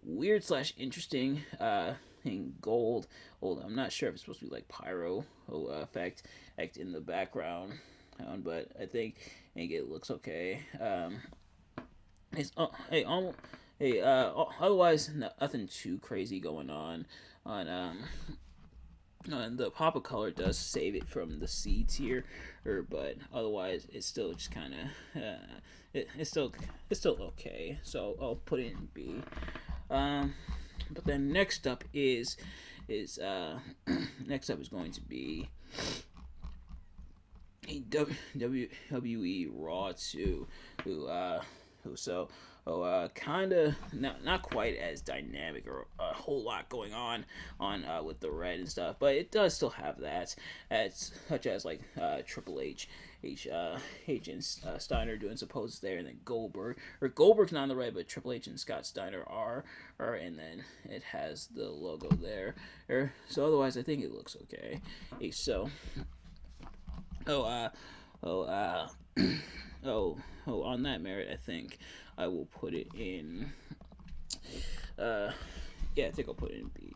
weird / interesting in gold. Hold on, I'm not sure if it's supposed to be like pyro effect in the background, but I think it looks okay. It's hey almost hey otherwise nothing too crazy going on the pop of color does save it from the C tier, but otherwise it's still just kind of it's still okay. So I'll put it in B. But then next up is next up is going to be a WWE Raw 2, kind of not quite as dynamic or a whole lot going on with the red and stuff, but it does still have that, such as like Triple H and Steiner doing supposes there, and then Goldberg's not on the red, but Triple H and Scott Steiner are, and then it has the logo there. So otherwise, I think it looks okay. So, on that merit, I think I will put it in. Yeah, I think I'll put it in B.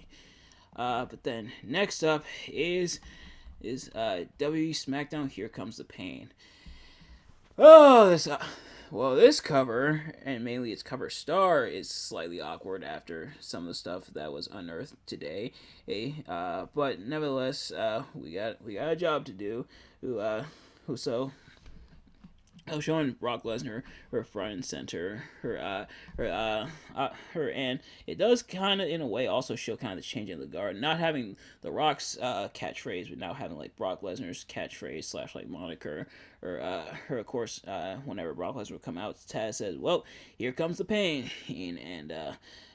But then next up is WWE SmackDown. Here Comes the Pain. Oh, this cover, and mainly its cover star, is slightly awkward after some of the stuff that was unearthed today. But nevertheless, we got a job to do. Showing Brock Lesnar her front and center, her, and it does kind of in a way also show kind of the change in the guard, not having the Rock's catchphrase, but now having like Brock Lesnar's catchphrase slash like moniker, or of course, whenever Brock Lesnar would come out, Taz says, "Well, here comes the pain,"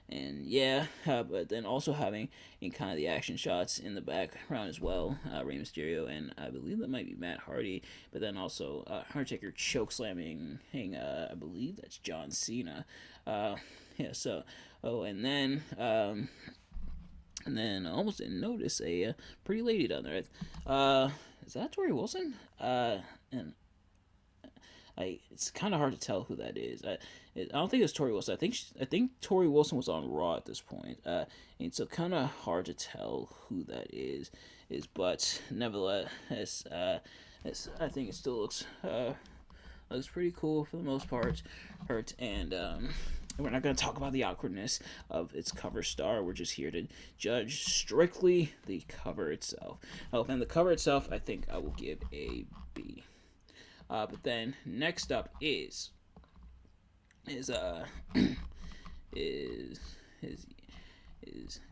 and yeah, but then also having in kind of the action shots in the background as well, Rey Mysterio, and I believe that might be Matt Hardy, but then also Undertaker choke slamming, I believe that's John Cena. Yeah, so and then I almost didn't notice a pretty lady down there. Is that Tori Wilson? And it's kind of hard to tell who that is. I don't think it's Tori Wilson. I think Tori Wilson was on Raw at this point, and so kind of hard to tell who that is. But nevertheless, I think it still looks pretty cool for the most part. And we're not going to talk about the awkwardness of its cover star. We're just here to judge strictly the cover itself. And the cover itself, I think I will give a B. But then next up is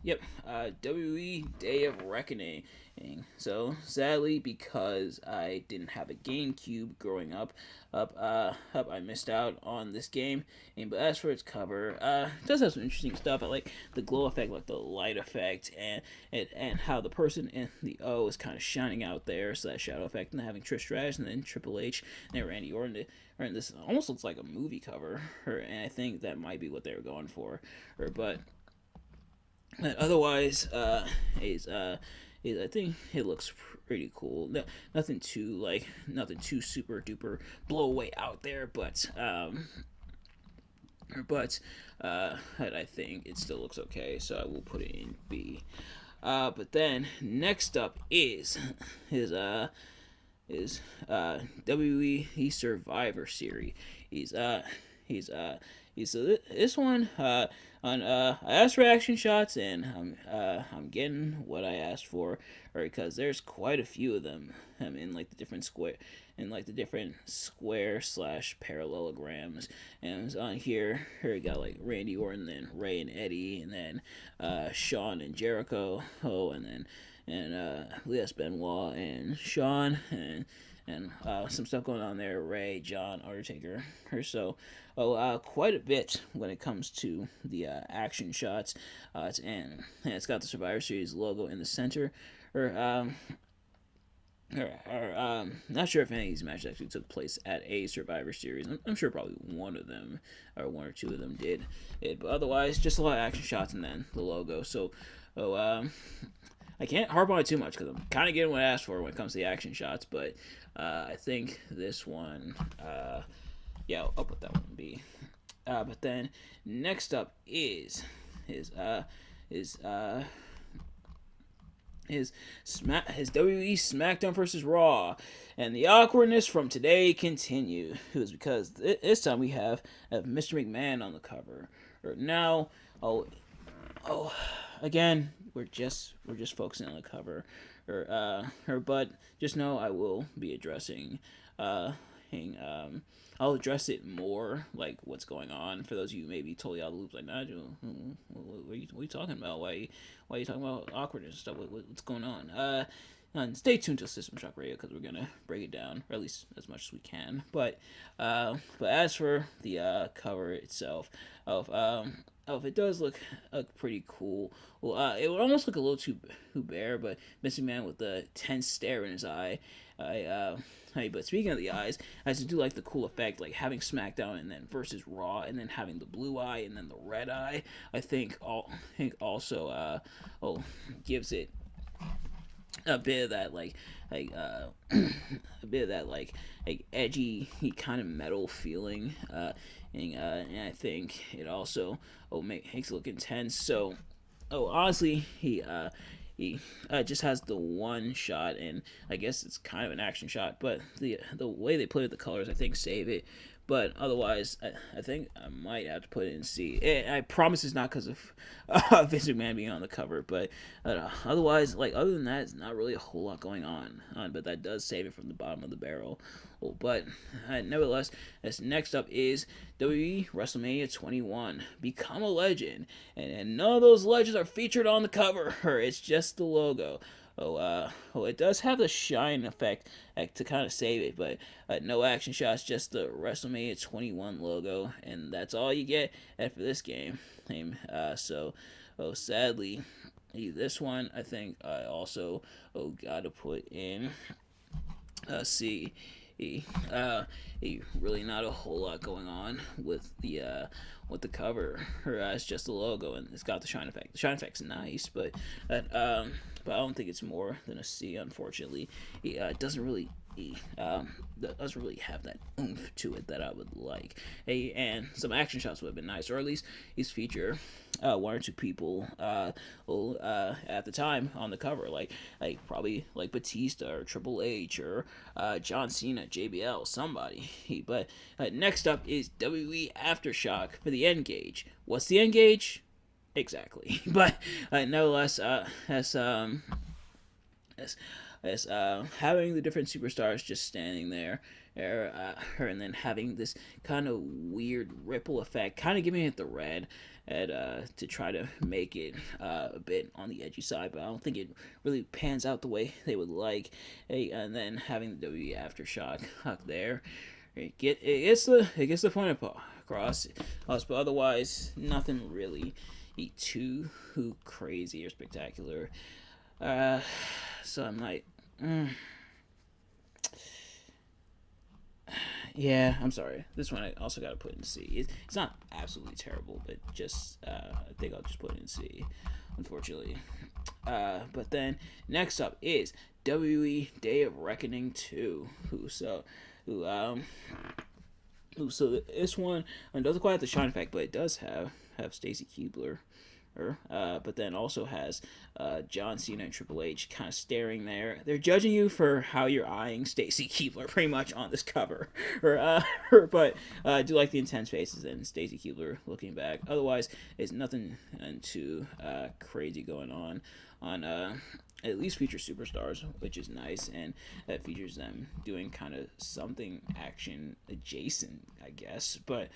WWE Day of Reckoning. So sadly, because I didn't have a GameCube growing up, I missed out on this game. But as for its cover, it does have some interesting stuff. I like the glow effect, like the light effect, and how the person in the O is kind of shining out there. So that shadow effect, and having Trish Stratus and then Triple H and Randy Orton. This almost looks like a movie cover, and I think that might be what they were going for. But otherwise, I think it looks pretty cool. Nothing too super duper blow away out there, but I think it still looks okay. So I will put it in B. But then next up is WWE Survivor Series. So this one I asked for action shots, and I'm getting what I asked for, because there's quite a few of them. In like the different square slash parallelograms, and on here we got like Randy Orton, then Ray and Eddie, and then Shawn and Jericho, and Les Benoit and Shawn, and some stuff going on there. Ray, John, Undertaker, so quite a bit when it comes to the action shots, and it's got the Survivor Series logo in the center. Not sure if any of these matches actually took place at a Survivor Series. I'm sure probably one of them, or one or two of them did it, but otherwise just a lot of action shots and then the logo. So I can't harp on it too much because I'm kind of getting what I asked for when it comes to the action shots, but I think this one, I'll put that one in B. But then next up is his WWE SmackDown versus Raw, and the awkwardness from today continue. It was because this time we have Mr. McMahon on the cover. Now, oh, oh, again, we're just focusing on the cover, but just know I will be addressing, I'll address it more, like what's going on. For those of you who may be totally out of the loop, like Nigel, what are you talking about? Why are you talking about awkwardness and stuff? What's going on? And stay tuned to System Shock Radio because we're gonna break it down, or at least as much as we can. But as for the cover itself, it does look pretty cool. Well, it would almost look a little too bare, but Mr. Man with the tense stare in his eye. But speaking of the eyes, I just do like the cool effect, like having SmackDown and then versus Raw, and then having the blue eye and then the red eye. I think also gives it a bit of that a bit of that like edgy kind of metal feeling, and I think it also makes it look intense. So honestly, he just has the one shot, and I guess it's kind of an action shot, but the way they play with the colors, I think, save it. But otherwise, I think I might have to put it in C. I promise it's not because of Vince McMahon being on the cover, but otherwise, other than that, it's not really a whole lot going on. But that does save it from the bottom of the barrel. But nevertheless, this next up is WWE WrestleMania 21. Become a legend. And none of those legends are featured on the cover. It's just the logo. It does have the shine effect to kind of save it, but no action shots, just the WrestleMania 21 logo, and that's all you get after this game. Sadly, this one I think I also gotta put in C. Really not a whole lot going on with the cover. It's just the logo, and it's got the shine effect. The shine effect's nice, but I don't think it's more than a C. Unfortunately, it doesn't really have that oomph to it that I would like. And some action shots would have been nice, or at least he's feature one or two people at the time on the cover, like probably like Batista or Triple H or John Cena, JBL, somebody. But next up is WWE Aftershock for the Engage. What's the Engage? Exactly. But nevertheless, as having the different superstars just standing there, and then having this kind of weird ripple effect, kind of giving it the red, to try to make it a bit on the edgy side, but I don't think it really pans out the way they would like. And then having the WWE Aftershock there, it gets the point across, but otherwise nothing really too crazy or spectacular. So I'm like, yeah, I'm sorry. This one I also got to put in C. It's not absolutely terrible, but just I think I'll just put it in C, unfortunately. But then next up is WWE Day of Reckoning 2. So this one doesn't quite have the shine effect, but it does have Stacy Keibler. But then also has John Cena and Triple H kind of staring there. They're judging you for how you're eyeing Stacy Keibler pretty much on this cover. But I do like the intense faces and Stacy Keibler looking back. Otherwise, it's nothing too crazy going on at least features superstars, which is nice, and that features them doing kind of something action adjacent, I guess. But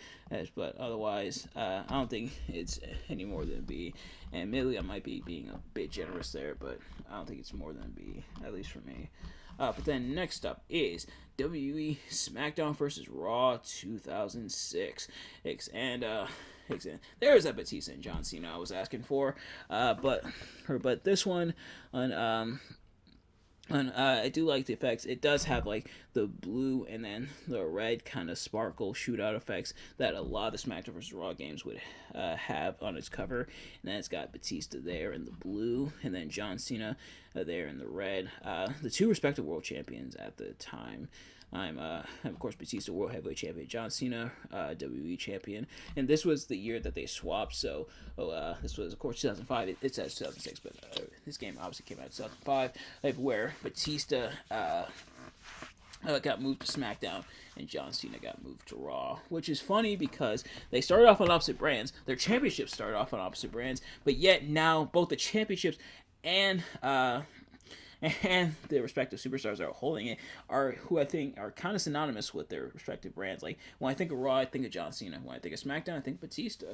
otherwise, I don't think it's any more than a B. And admittedly, I might be being a bit generous there, but I don't think it's more than a B, at least for me. But then next up is WWE SmackDown vs. Raw 2006. And there's that Batista and John Cena I was asking for. But this one, I do like the effects. It does have like the blue and then the red kind of sparkle shootout effects that a lot of the SmackDown vs. Raw games would have on its cover. And then it's got Batista there in the blue, and then John Cena there in the red. The two respective world champions at the time. I'm of course Batista World Heavyweight Champion, John Cena WWE Champion, and this was the year that they swapped. So this was of course 2005. It says 2006, but this game obviously came out in 2005, like where Batista got moved to SmackDown, and John Cena got moved to Raw, which is funny because they started off on opposite brands. Their championships started off on opposite brands, but yet now both the championships and the respective superstars that are holding it are who I think are kind of synonymous with their respective brands. Like when I think of Raw, I think of John Cena. When I think of SmackDown, I think Batista.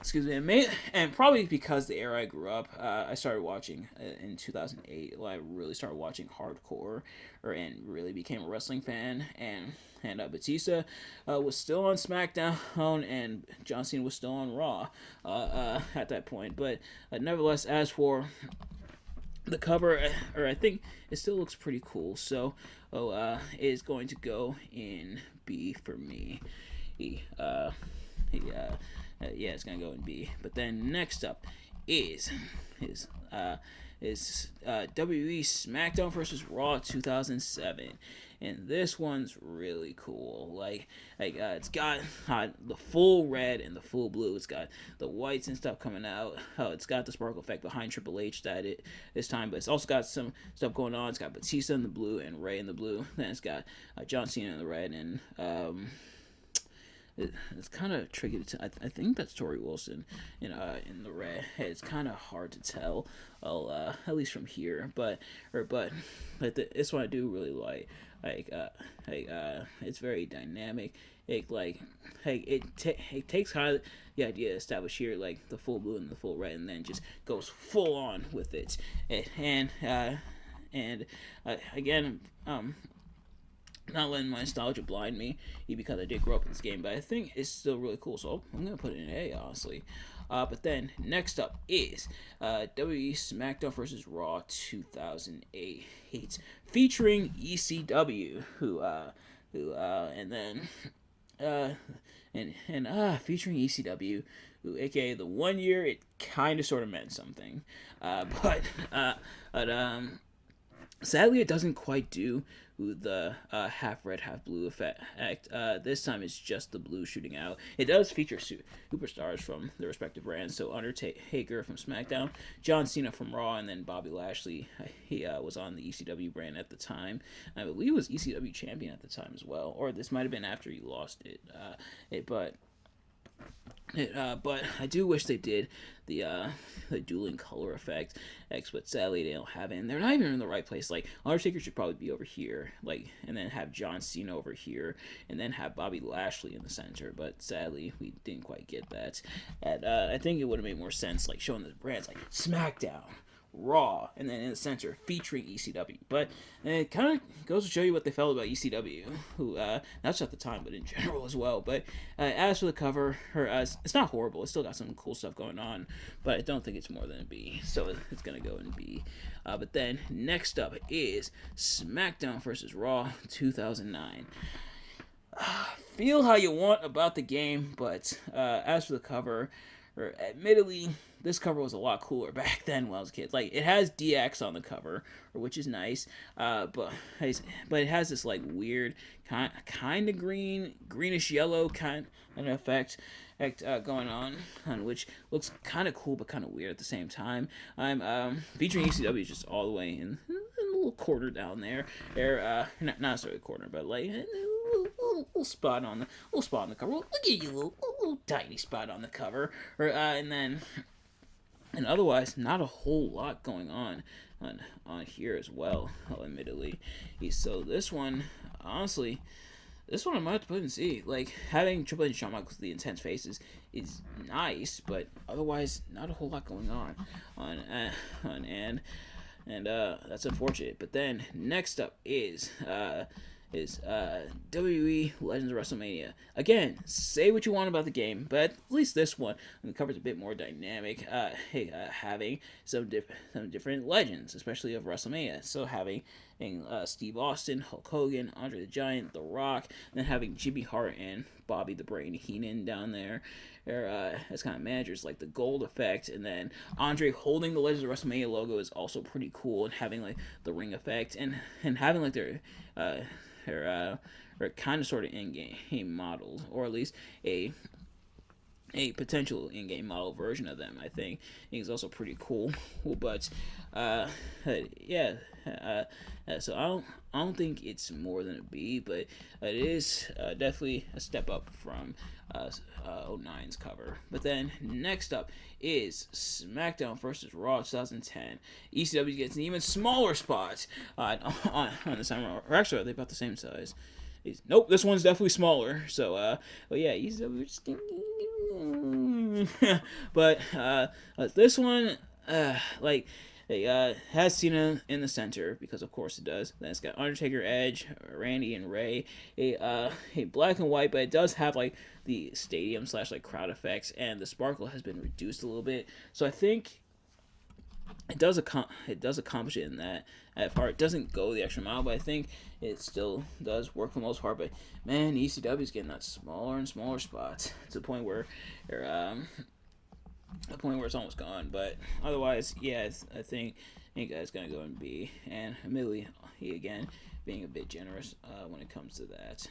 Excuse me, and probably because the era I grew up, I started watching in 2008. I really started watching hardcore, and really became a wrestling fan. And Batista was still on SmackDown, and John Cena was still on Raw at that point. But nevertheless, as for the cover, or I think it still looks pretty cool. So, is going to go in B for me. Yeah, it's gonna go in B. But then next up is WWE SmackDown versus Raw 2007, and this one's really cool. It's got the full red and the full blue. It's got the whites and stuff coming out. It's got the sparkle effect behind Triple H that it this time, but it's also got some stuff going on. It's got Batista in the blue and Rey in the blue. Then it's got John Cena in the red, and it's kind of tricky to tell. I think that's Tori Wilson in the red. It's kind of hard to tell, at least from here. But this one I do really like. It's very dynamic. It takes kind of the idea established here, like the full blue and the full red, and then just goes full on with it. Again, not letting my nostalgia blind me because I did grow up in this game, but I think it's still really cool, so I'm going to put it in A, honestly. But then, next up is WWE SmackDown vs. Raw 2008, featuring ECW, featuring ECW, who, aka the 1 year it kind of sort of meant something, but sadly it doesn't quite do the half red, half blue effect. This time it's just the blue shooting out. It does feature superstars from the respective brands. So Undertaker from SmackDown, John Cena from Raw, and then Bobby Lashley. He was on the ECW brand at the time. I believe he was ECW champion at the time as well. Or this might have been after he lost it. But I do wish they did the dueling color effect, but sadly they don't have it, and they're not even in the right place. Like Undertaker should probably be over here, and then have John Cena over here, and then have Bobby Lashley in the center. But sadly, we didn't quite get that. And I think it would have made more sense, like showing the brands like SmackDown, Raw, and then in the center featuring ECW. But it kind of goes to show you what they felt about ECW, who not just at the time but in general as well. But as for the cover, it's not horrible. It's still got some cool stuff going on, but I don't think it's more than a B, so it's gonna go in B. But then next up is SmackDown vs. Raw 2009. Feel how you want about the game, but as for the cover, admittedly, this cover was a lot cooler back then when I was a kid. Like, it has DX on the cover, which is nice, but it has this like weird kind of greenish yellow kind of effect going on, which looks kind of cool but kind of weird at the same time. I'm featuring ECW just all the way in a little corner down there. Not necessarily a corner, but like little spot on the cover. Look at you, little tiny spot on the cover. And otherwise, not a whole lot going on here as well, admittedly. So this one, honestly, I might have to put in C. Like, having Triple H and Shawn Michaels, the intense faces, is nice, but otherwise, not a whole lot going on. And that's unfortunate. But then, next up is WWE Legends of WrestleMania. Again, say what you want about the game, but at least this one covers a bit more dynamic, having some different legends, especially of WrestleMania. So having Steve Austin, Hulk Hogan, Andre the Giant, The Rock, and then having Jimmy Hart and Bobby the Brain Heenan down there. As kind of managers, like the gold effect, and then Andre holding the Legends of WrestleMania logo is also pretty cool, and having like the ring effect, and having like their kind of sort of in-game modeled, or at least a a potential in-game model version of them. I think it's also pretty cool. But uh, yeah, uh, so I don't think it's more than a B, but it is definitely a step up from '09's cover. But then next up is SmackDown versus Raw 2010. ECW gets an even smaller spot on the side. Or actually, are they about the same size? Nope, this one's definitely smaller. So, but yeah, ECW just but this one, like, it has Cena in the center because of course it does. Then it's got Undertaker, Edge, Randy, and Ray. A black and white, but it does have like the stadium slash like crowd effects, and the sparkle has been reduced a little bit. So I think it does accomplish it in that part. It doesn't go the extra mile, but I think it still does work for the most part. But man, ECW is getting that smaller and smaller spots to the point where it's almost gone. But otherwise, yeah, I think that's gonna go in B. And admittedly, he again being a bit generous when it comes to that.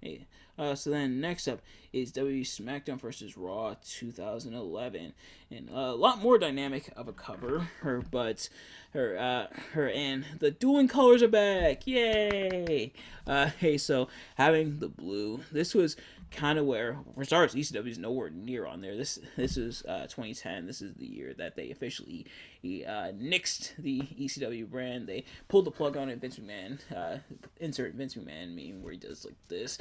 Hey, so then next up is WWE SmackDown versus Raw 2011, and a lot more dynamic of a cover. Her and the dueling colors are back! Yay! Hey, so having the blue, this was kind of where, for starters, ECW is nowhere near on there. This is 2010. This is the year that they officially nixed the ECW brand. They pulled the plug on it. Vince McMahon, insert Vince McMahon meme where he does like this.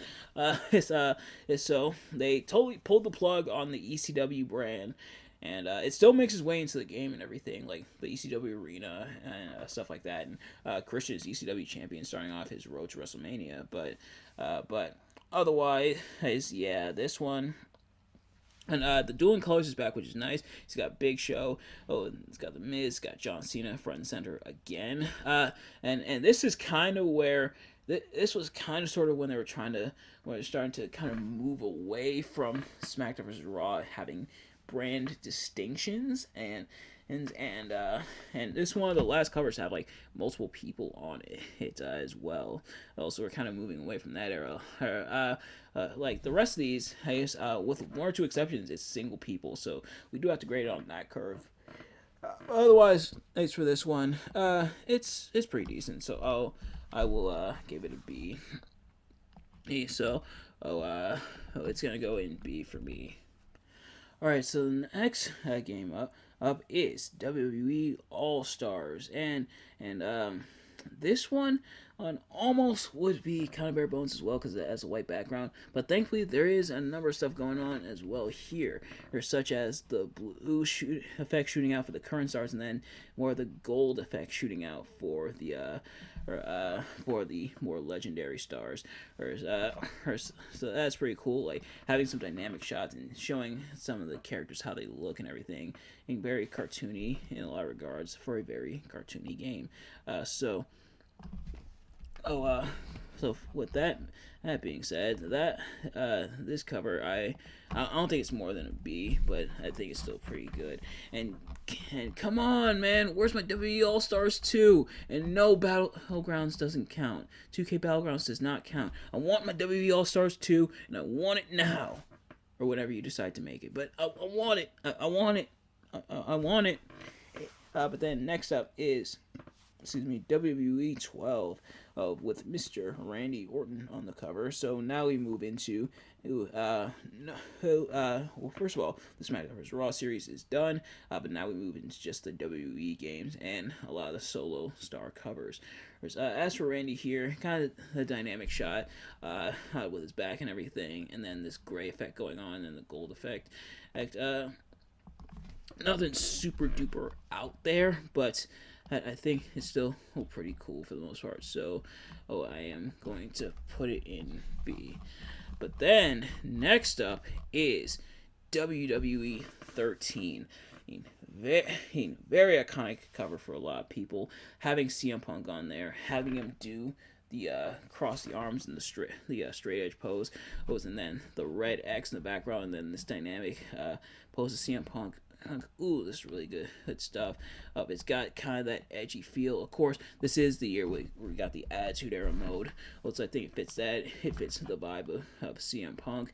So they totally pulled the plug on the ECW brand. And it still makes its way into the game and everything, like the ECW arena and stuff like that. And Christian is ECW champion, starting off his road to WrestleMania. But otherwise, yeah, this one. And the dueling colors is back, which is nice. He's got Big Show. Oh, it's got the Miz. It's got John Cena front and center again. And this is kind of where this was kind of sort of when they were starting to kind of move away from SmackDown vs. Raw having brand distinctions and this one of the last covers have like multiple people on it as well. Also, we're kind of moving away from that era. Like the rest of these, I guess, with one or two exceptions, it's single people. So we do have to grade it on that curve. Otherwise, thanks for this one. It's pretty decent. So I will give it a B. So it's gonna go in B for me. All right, so the next game up is WWE All Stars, and this one almost would be kind of bare bones as well because it has a white background. But thankfully, there is a number of stuff going on as well here, such as the blue effect shooting out for the current stars, and then more of the gold effect shooting out for the more legendary stars. So that's pretty cool. Like having some dynamic shots and showing some of the characters how they look and everything, and very cartoony in a lot of regards for a very cartoony game. So with that being said, this cover I don't think it's more than a B, but I think it's still pretty good. And come on, man, where's my WWE All Stars 2? And no, Battlegrounds doesn't count. 2K Battlegrounds does not count. I want my WWE All Stars 2, and I want it now, or whenever you decide to make it. But I want it. I want it. I want it. But then next up is WWE 12 with Mr. Randy Orton on the cover. So now we move into well, first of all, the SmackDown vs. Raw series is done, but now we move into just the WWE games and a lot of the solo star covers. As for Randy here, kind of a dynamic shot with his back and everything, and then this gray effect going on and the gold effect. Nothing super duper out there, but I think it's still pretty cool for the most part. So, I am going to put it in B. But then, next up is WWE 13. Very iconic cover for a lot of people. Having CM Punk on there, having him do the cross the arms and the straight edge pose, and then the red X in the background, and then this dynamic pose of CM Punk Ooh, this is really good stuff. It's got kind of that edgy feel. Of course, this is the year we got the Attitude Era mode. Well, so I think it fits that. It fits the vibe of CM Punk.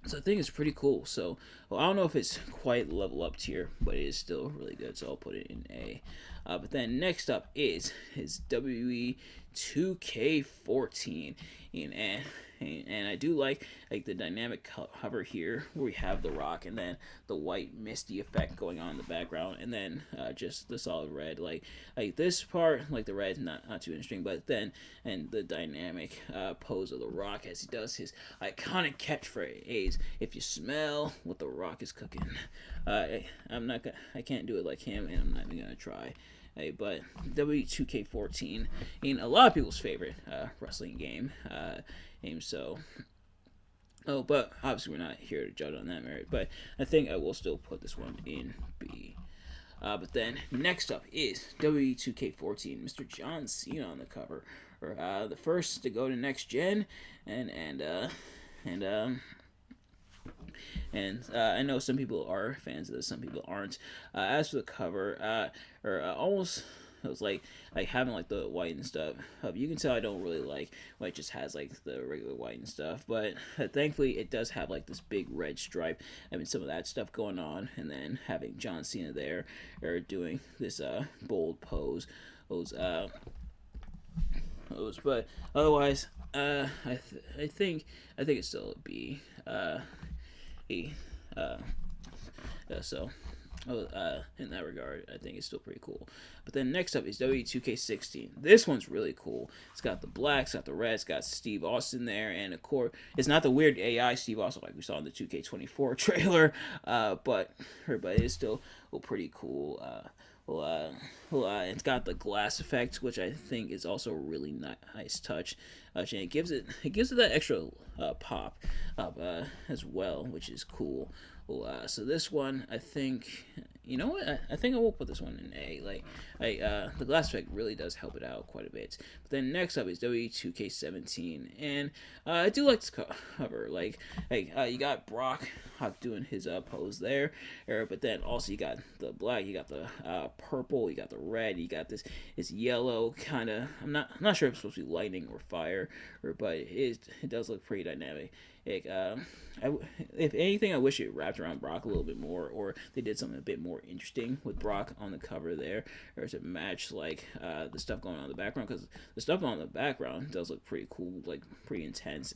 So I think it's pretty cool. So well, I don't know if it's quite level up tier, but it is still really good. So I'll put it in A. But then next up is WWE 2K14, and I do like the dynamic cover here where we have the Rock and then the white misty effect going on in the background, and then just the solid red. Like this part, like the red's not too interesting, but then and the dynamic pose of the Rock as he does his iconic catchphrase, "If you smell what the Rock is cooking." I can't do it like him, and I'm not even gonna try. But W2K14, in a lot of people's favorite wrestling game. So, but obviously we're not here to judge on that merit. But I think I will still put this one in B. But then next up is W2K14, Mr. John Cena on the cover, or the first to go to next gen, and I know some people are fans of this, some people aren't. As for the cover, almost it was like having like the white and stuff. You can tell I don't really like when it just has like the regular white and stuff, but thankfully it does have like this big red stripe. I mean, some of that stuff going on, and then having John Cena there or doing this bold pose. But otherwise, I think it's still a B. So in that regard, I think it's still pretty cool. But then next up is W2K16. This one's really cool. It's got the black, it's got the red, it's got Steve Austin there, and of course, it's not the weird AI Steve Austin like we saw in the 2K24 trailer, but it's still pretty cool. It's got the glass effect, which I think is also a really nice touch. And it gives it that extra pop as well, which is cool. So this one, I think, you know what? I think I will put this one in A. The glass effect really does help it out quite a bit. But then next up is W2K17, and I do like this cover. You got Brock doing his pose there, but then also you got the black, you got the purple, you got the red, you got this yellow kind of. I'm not sure if it's supposed to be lightning or fire, but it does look pretty dynamic. If anything, I wish it wrapped around Brock a little bit more, or they did something a bit more interesting with Brock on the cover there, or to match the stuff going on in the background, because the stuff on the background does look pretty cool, like pretty intense.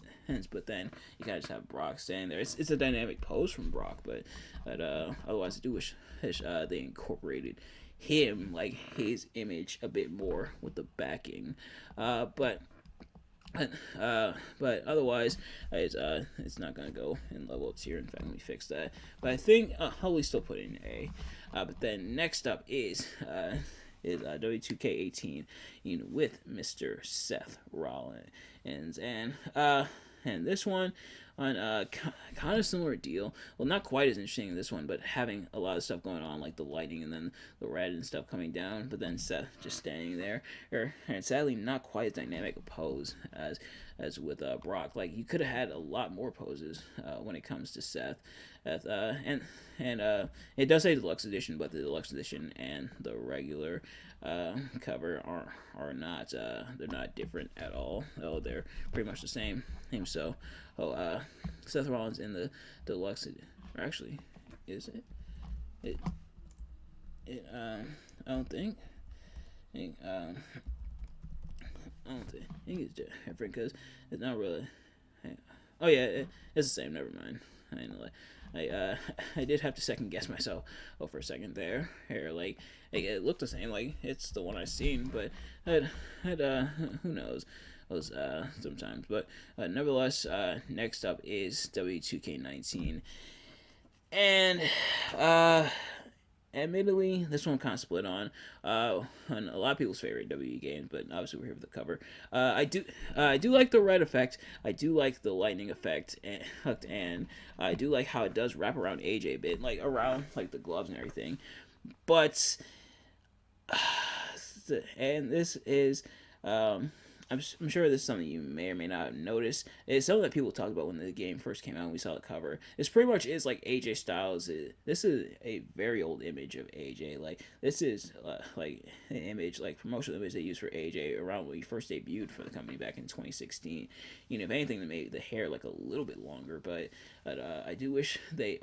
But then you gotta just have Brock standing there. It's a dynamic pose from Brock, but otherwise I do wish they incorporated him, like his image, a bit more with the backing. But otherwise, it's not gonna go in level up tier. In fact, let me fix that. But I think I'll at least still put it in A. But then next up is W2K18 with Mr. Seth Rollins, and this one on kind of similar deal. Well, not quite as interesting in this one, but having a lot of stuff going on, like the lighting and then the red and stuff coming down. But then Seth just standing there, and sadly not quite as dynamic a pose as with Brock. Like you could have had a lot more poses when it comes to Seth. And it does say deluxe edition, but the deluxe edition and the regular cover are not they're not different at all. Oh, they're pretty much the same. So, Seth Rollins in the deluxe edition. Actually, is it? I don't think. I don't think it's different because it's not really. Oh yeah, it's the same. Never mind. I did have to second guess myself for a second there. It looked the same, like it's the one I've seen, but who knows? Sometimes, but nevertheless, next up is W2K19, and admittedly, this one kind of split on a lot of people's favorite WWE games, but obviously we're here for the cover. I do like the red effect. I do like the lightning effect, and I do like how it does wrap around AJ a bit, like around like the gloves and everything. But and this is I'm sure this is something you may or may not have noticed. It's something that people talked about when the game first came out and we saw the cover. This pretty much is like AJ Styles. This is a very old image of AJ. Like this is like an image, like promotional image they used for AJ around when he first debuted for the company back in 2016. You know, if anything, they made the hair like a little bit longer, but I do wish they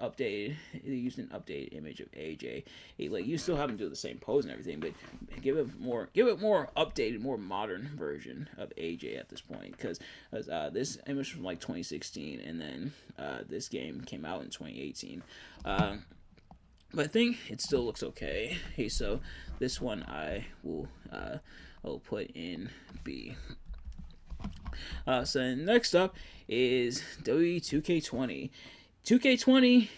used an updated image of AJ. Like you still have him do the same pose and everything, but give it more updated, more modern version of AJ at this point, because this image from like 2016, and then this game came out in 2018. But I think it still looks okay. Hey, so this one I'll put in B. So next up is WWE 2K20. 2K20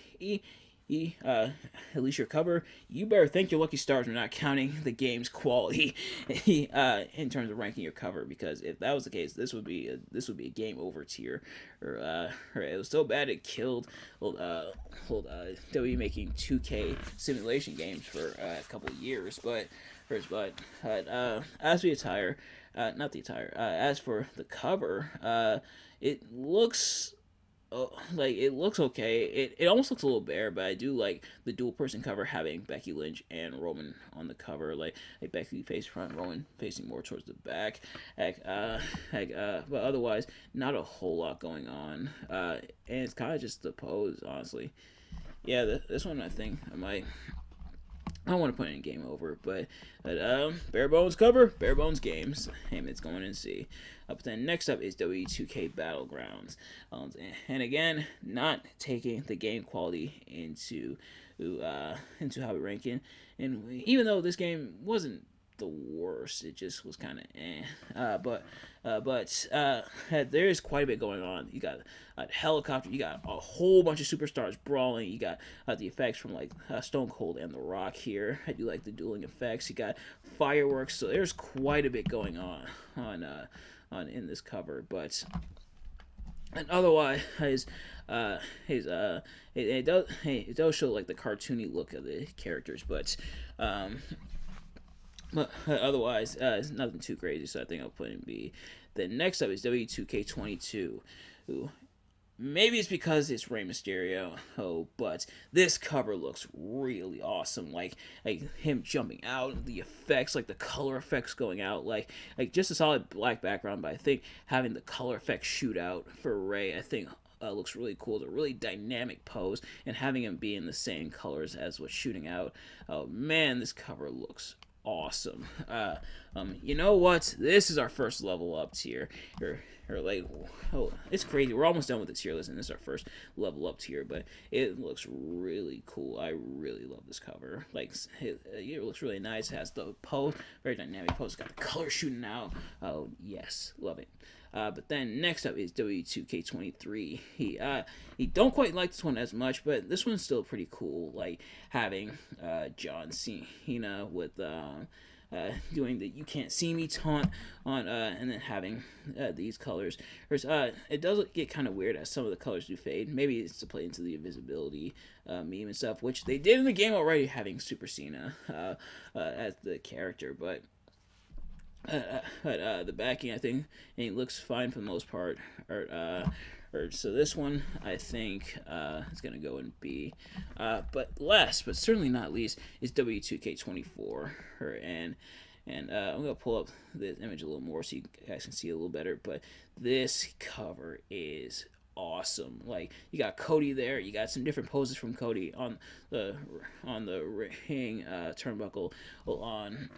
at least your cover, you better thank your lucky stars for not counting the game's quality in terms of ranking your cover, because if that was the case, this would be a game over tier. Or it was so bad it killed WWE making 2K simulation games for a couple of years. But as for the attire, not the attire. As for the cover, it looks it looks okay. It almost looks a little bare, but I do like the dual person cover having Becky Lynch and Roman on the cover. Like Becky face front, Roman facing more towards the back. But otherwise, not a whole lot going on. And it's kind of just the pose, honestly. Yeah, this one I think I don't want to put it in game over, but bare bones cover, bare bones games. And it's going in C. But then next up is W2K Battlegrounds, and again, not taking the game quality into how we rank it. And even though this game wasn't the worst, it just was kind of but there is quite a bit going on. You got a helicopter, you got a whole bunch of superstars brawling, you got the effects from like Stone Cold and The Rock here. I do like the dueling effects. You got fireworks, so there's quite a bit going on in this cover. But and otherwise, it does show like the cartoony look of the characters, but otherwise, it's nothing too crazy, so I think I'll put in B. Then next up is W2K22. Ooh. Maybe it's because it's Rey Mysterio, but this cover looks really awesome. Like him jumping out, the effects, like the color effects going out, like just a solid black background. But I think having the color effects shoot out for Rey, I think looks really cool. It's a really dynamic pose, and having him be in the same colors as what's shooting out. Oh man, this cover looks awesome. You know what? This is our first level up tier. It's crazy. We're almost done with the tier list, and this is our first level up tier. But it looks really cool. I really love this cover. Like it looks really nice. It has the pose, very dynamic pose. It's got the color shooting out. Oh yes, love it. But then next up is W2K23. He don't quite like this one as much, but this one's still pretty cool. Like having John Cena with doing the "You Can't See Me" taunt on, and then having these colors. It does get kind of weird as some of the colors do fade. Maybe it's to play into the invisibility meme and stuff, which they did in the game already, having Super Cena as the character, but. The backing, I think, and it looks fine for the most part. So this one, I think, is gonna go in B. But last, but certainly not least, is W2K24. And I'm gonna pull up the image a little more so you guys can see it a little better. But this cover is awesome. Like you got Cody there, you got some different poses from Cody on the ring turnbuckle on.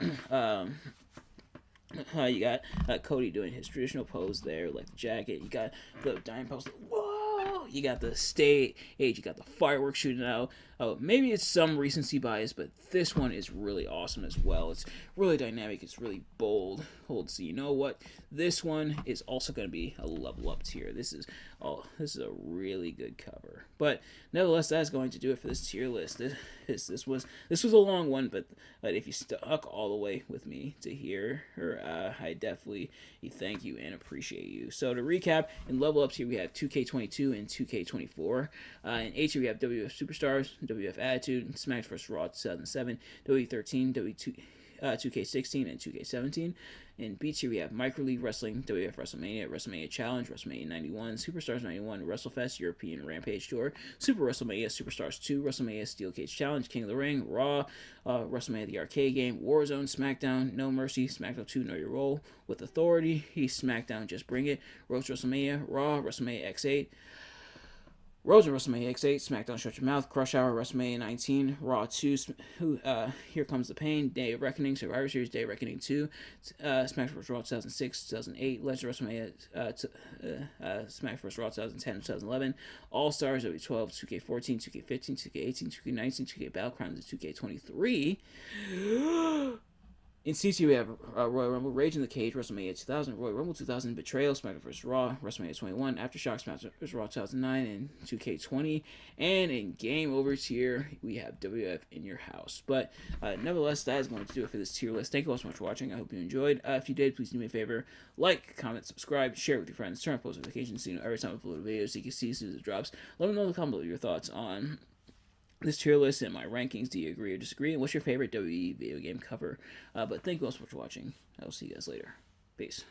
You got Cody doing his traditional pose there, like the jacket. You got the dying pose. Whoa! You got the stage. You got the fireworks shooting out. Oh, maybe it's some recency bias, but this one is really awesome as well. It's really dynamic. It's really bold. So you know what? This one is also going to be a level up tier. This is a really good cover. But nevertheless, that's going to do it for this tier list. This was a long one, but if you stuck all the way with me to here, I definitely thank you and appreciate you. So to recap, in level ups here we have 2K22 and 2K24. In H here we have WF Superstars, WF Attitude, Smash vs. Raw 2007, W13, W2. 2K16 and 2K17. In B tier, we have Micro League Wrestling, WWF WrestleMania, WrestleMania Challenge, WrestleMania 91, Superstars 91, WrestleFest, European Rampage Tour, Super WrestleMania, Superstars 2, WrestleMania Steel Cage Challenge, King of the Ring, Raw, WrestleMania the Arcade Game, Warzone, SmackDown, No Mercy, SmackDown 2, Know Your Role, With Authority, SmackDown, Just Bring It, Road to WrestleMania, Raw, WrestleMania X8, Rose and WrestleMania X8, SmackDown Shut Your Mouth, Crush Hour, WrestleMania 19, Raw 2, Here Comes the Pain, Day of Reckoning, Survivor Series, Day of Reckoning 2, SmackDown vs. Raw 2006, 2008, Legend of WrestleMania, SmackDown vs. Raw 2010, 2011, All Stars, W12, 2K14, 2K15, 2K18, 2K19, 2K Battlegrounds, and 2K23. In CC, we have Royal Rumble, Rage in the Cage, WrestleMania 2000, Royal Rumble 2000, Betrayal, SmackDown vs. Raw, WrestleMania 21, Aftershock, SmackDown vs. Raw 2009, and 2K20. And in Game Over tier, we have WWF In Your House. But nevertheless, that is going to do it for this tier list. Thank you all so much for watching. I hope you enjoyed. If you did, please do me a favor. Like, comment, subscribe, share with your friends, turn on post notifications so you know every time I upload a video so you can see as soon as it drops. Let me know in the comment below your thoughts on this tier list and my rankings. Do you agree or disagree? And what's your favorite WWE video game cover? But thank you all so much for watching. I will see you guys later. Peace.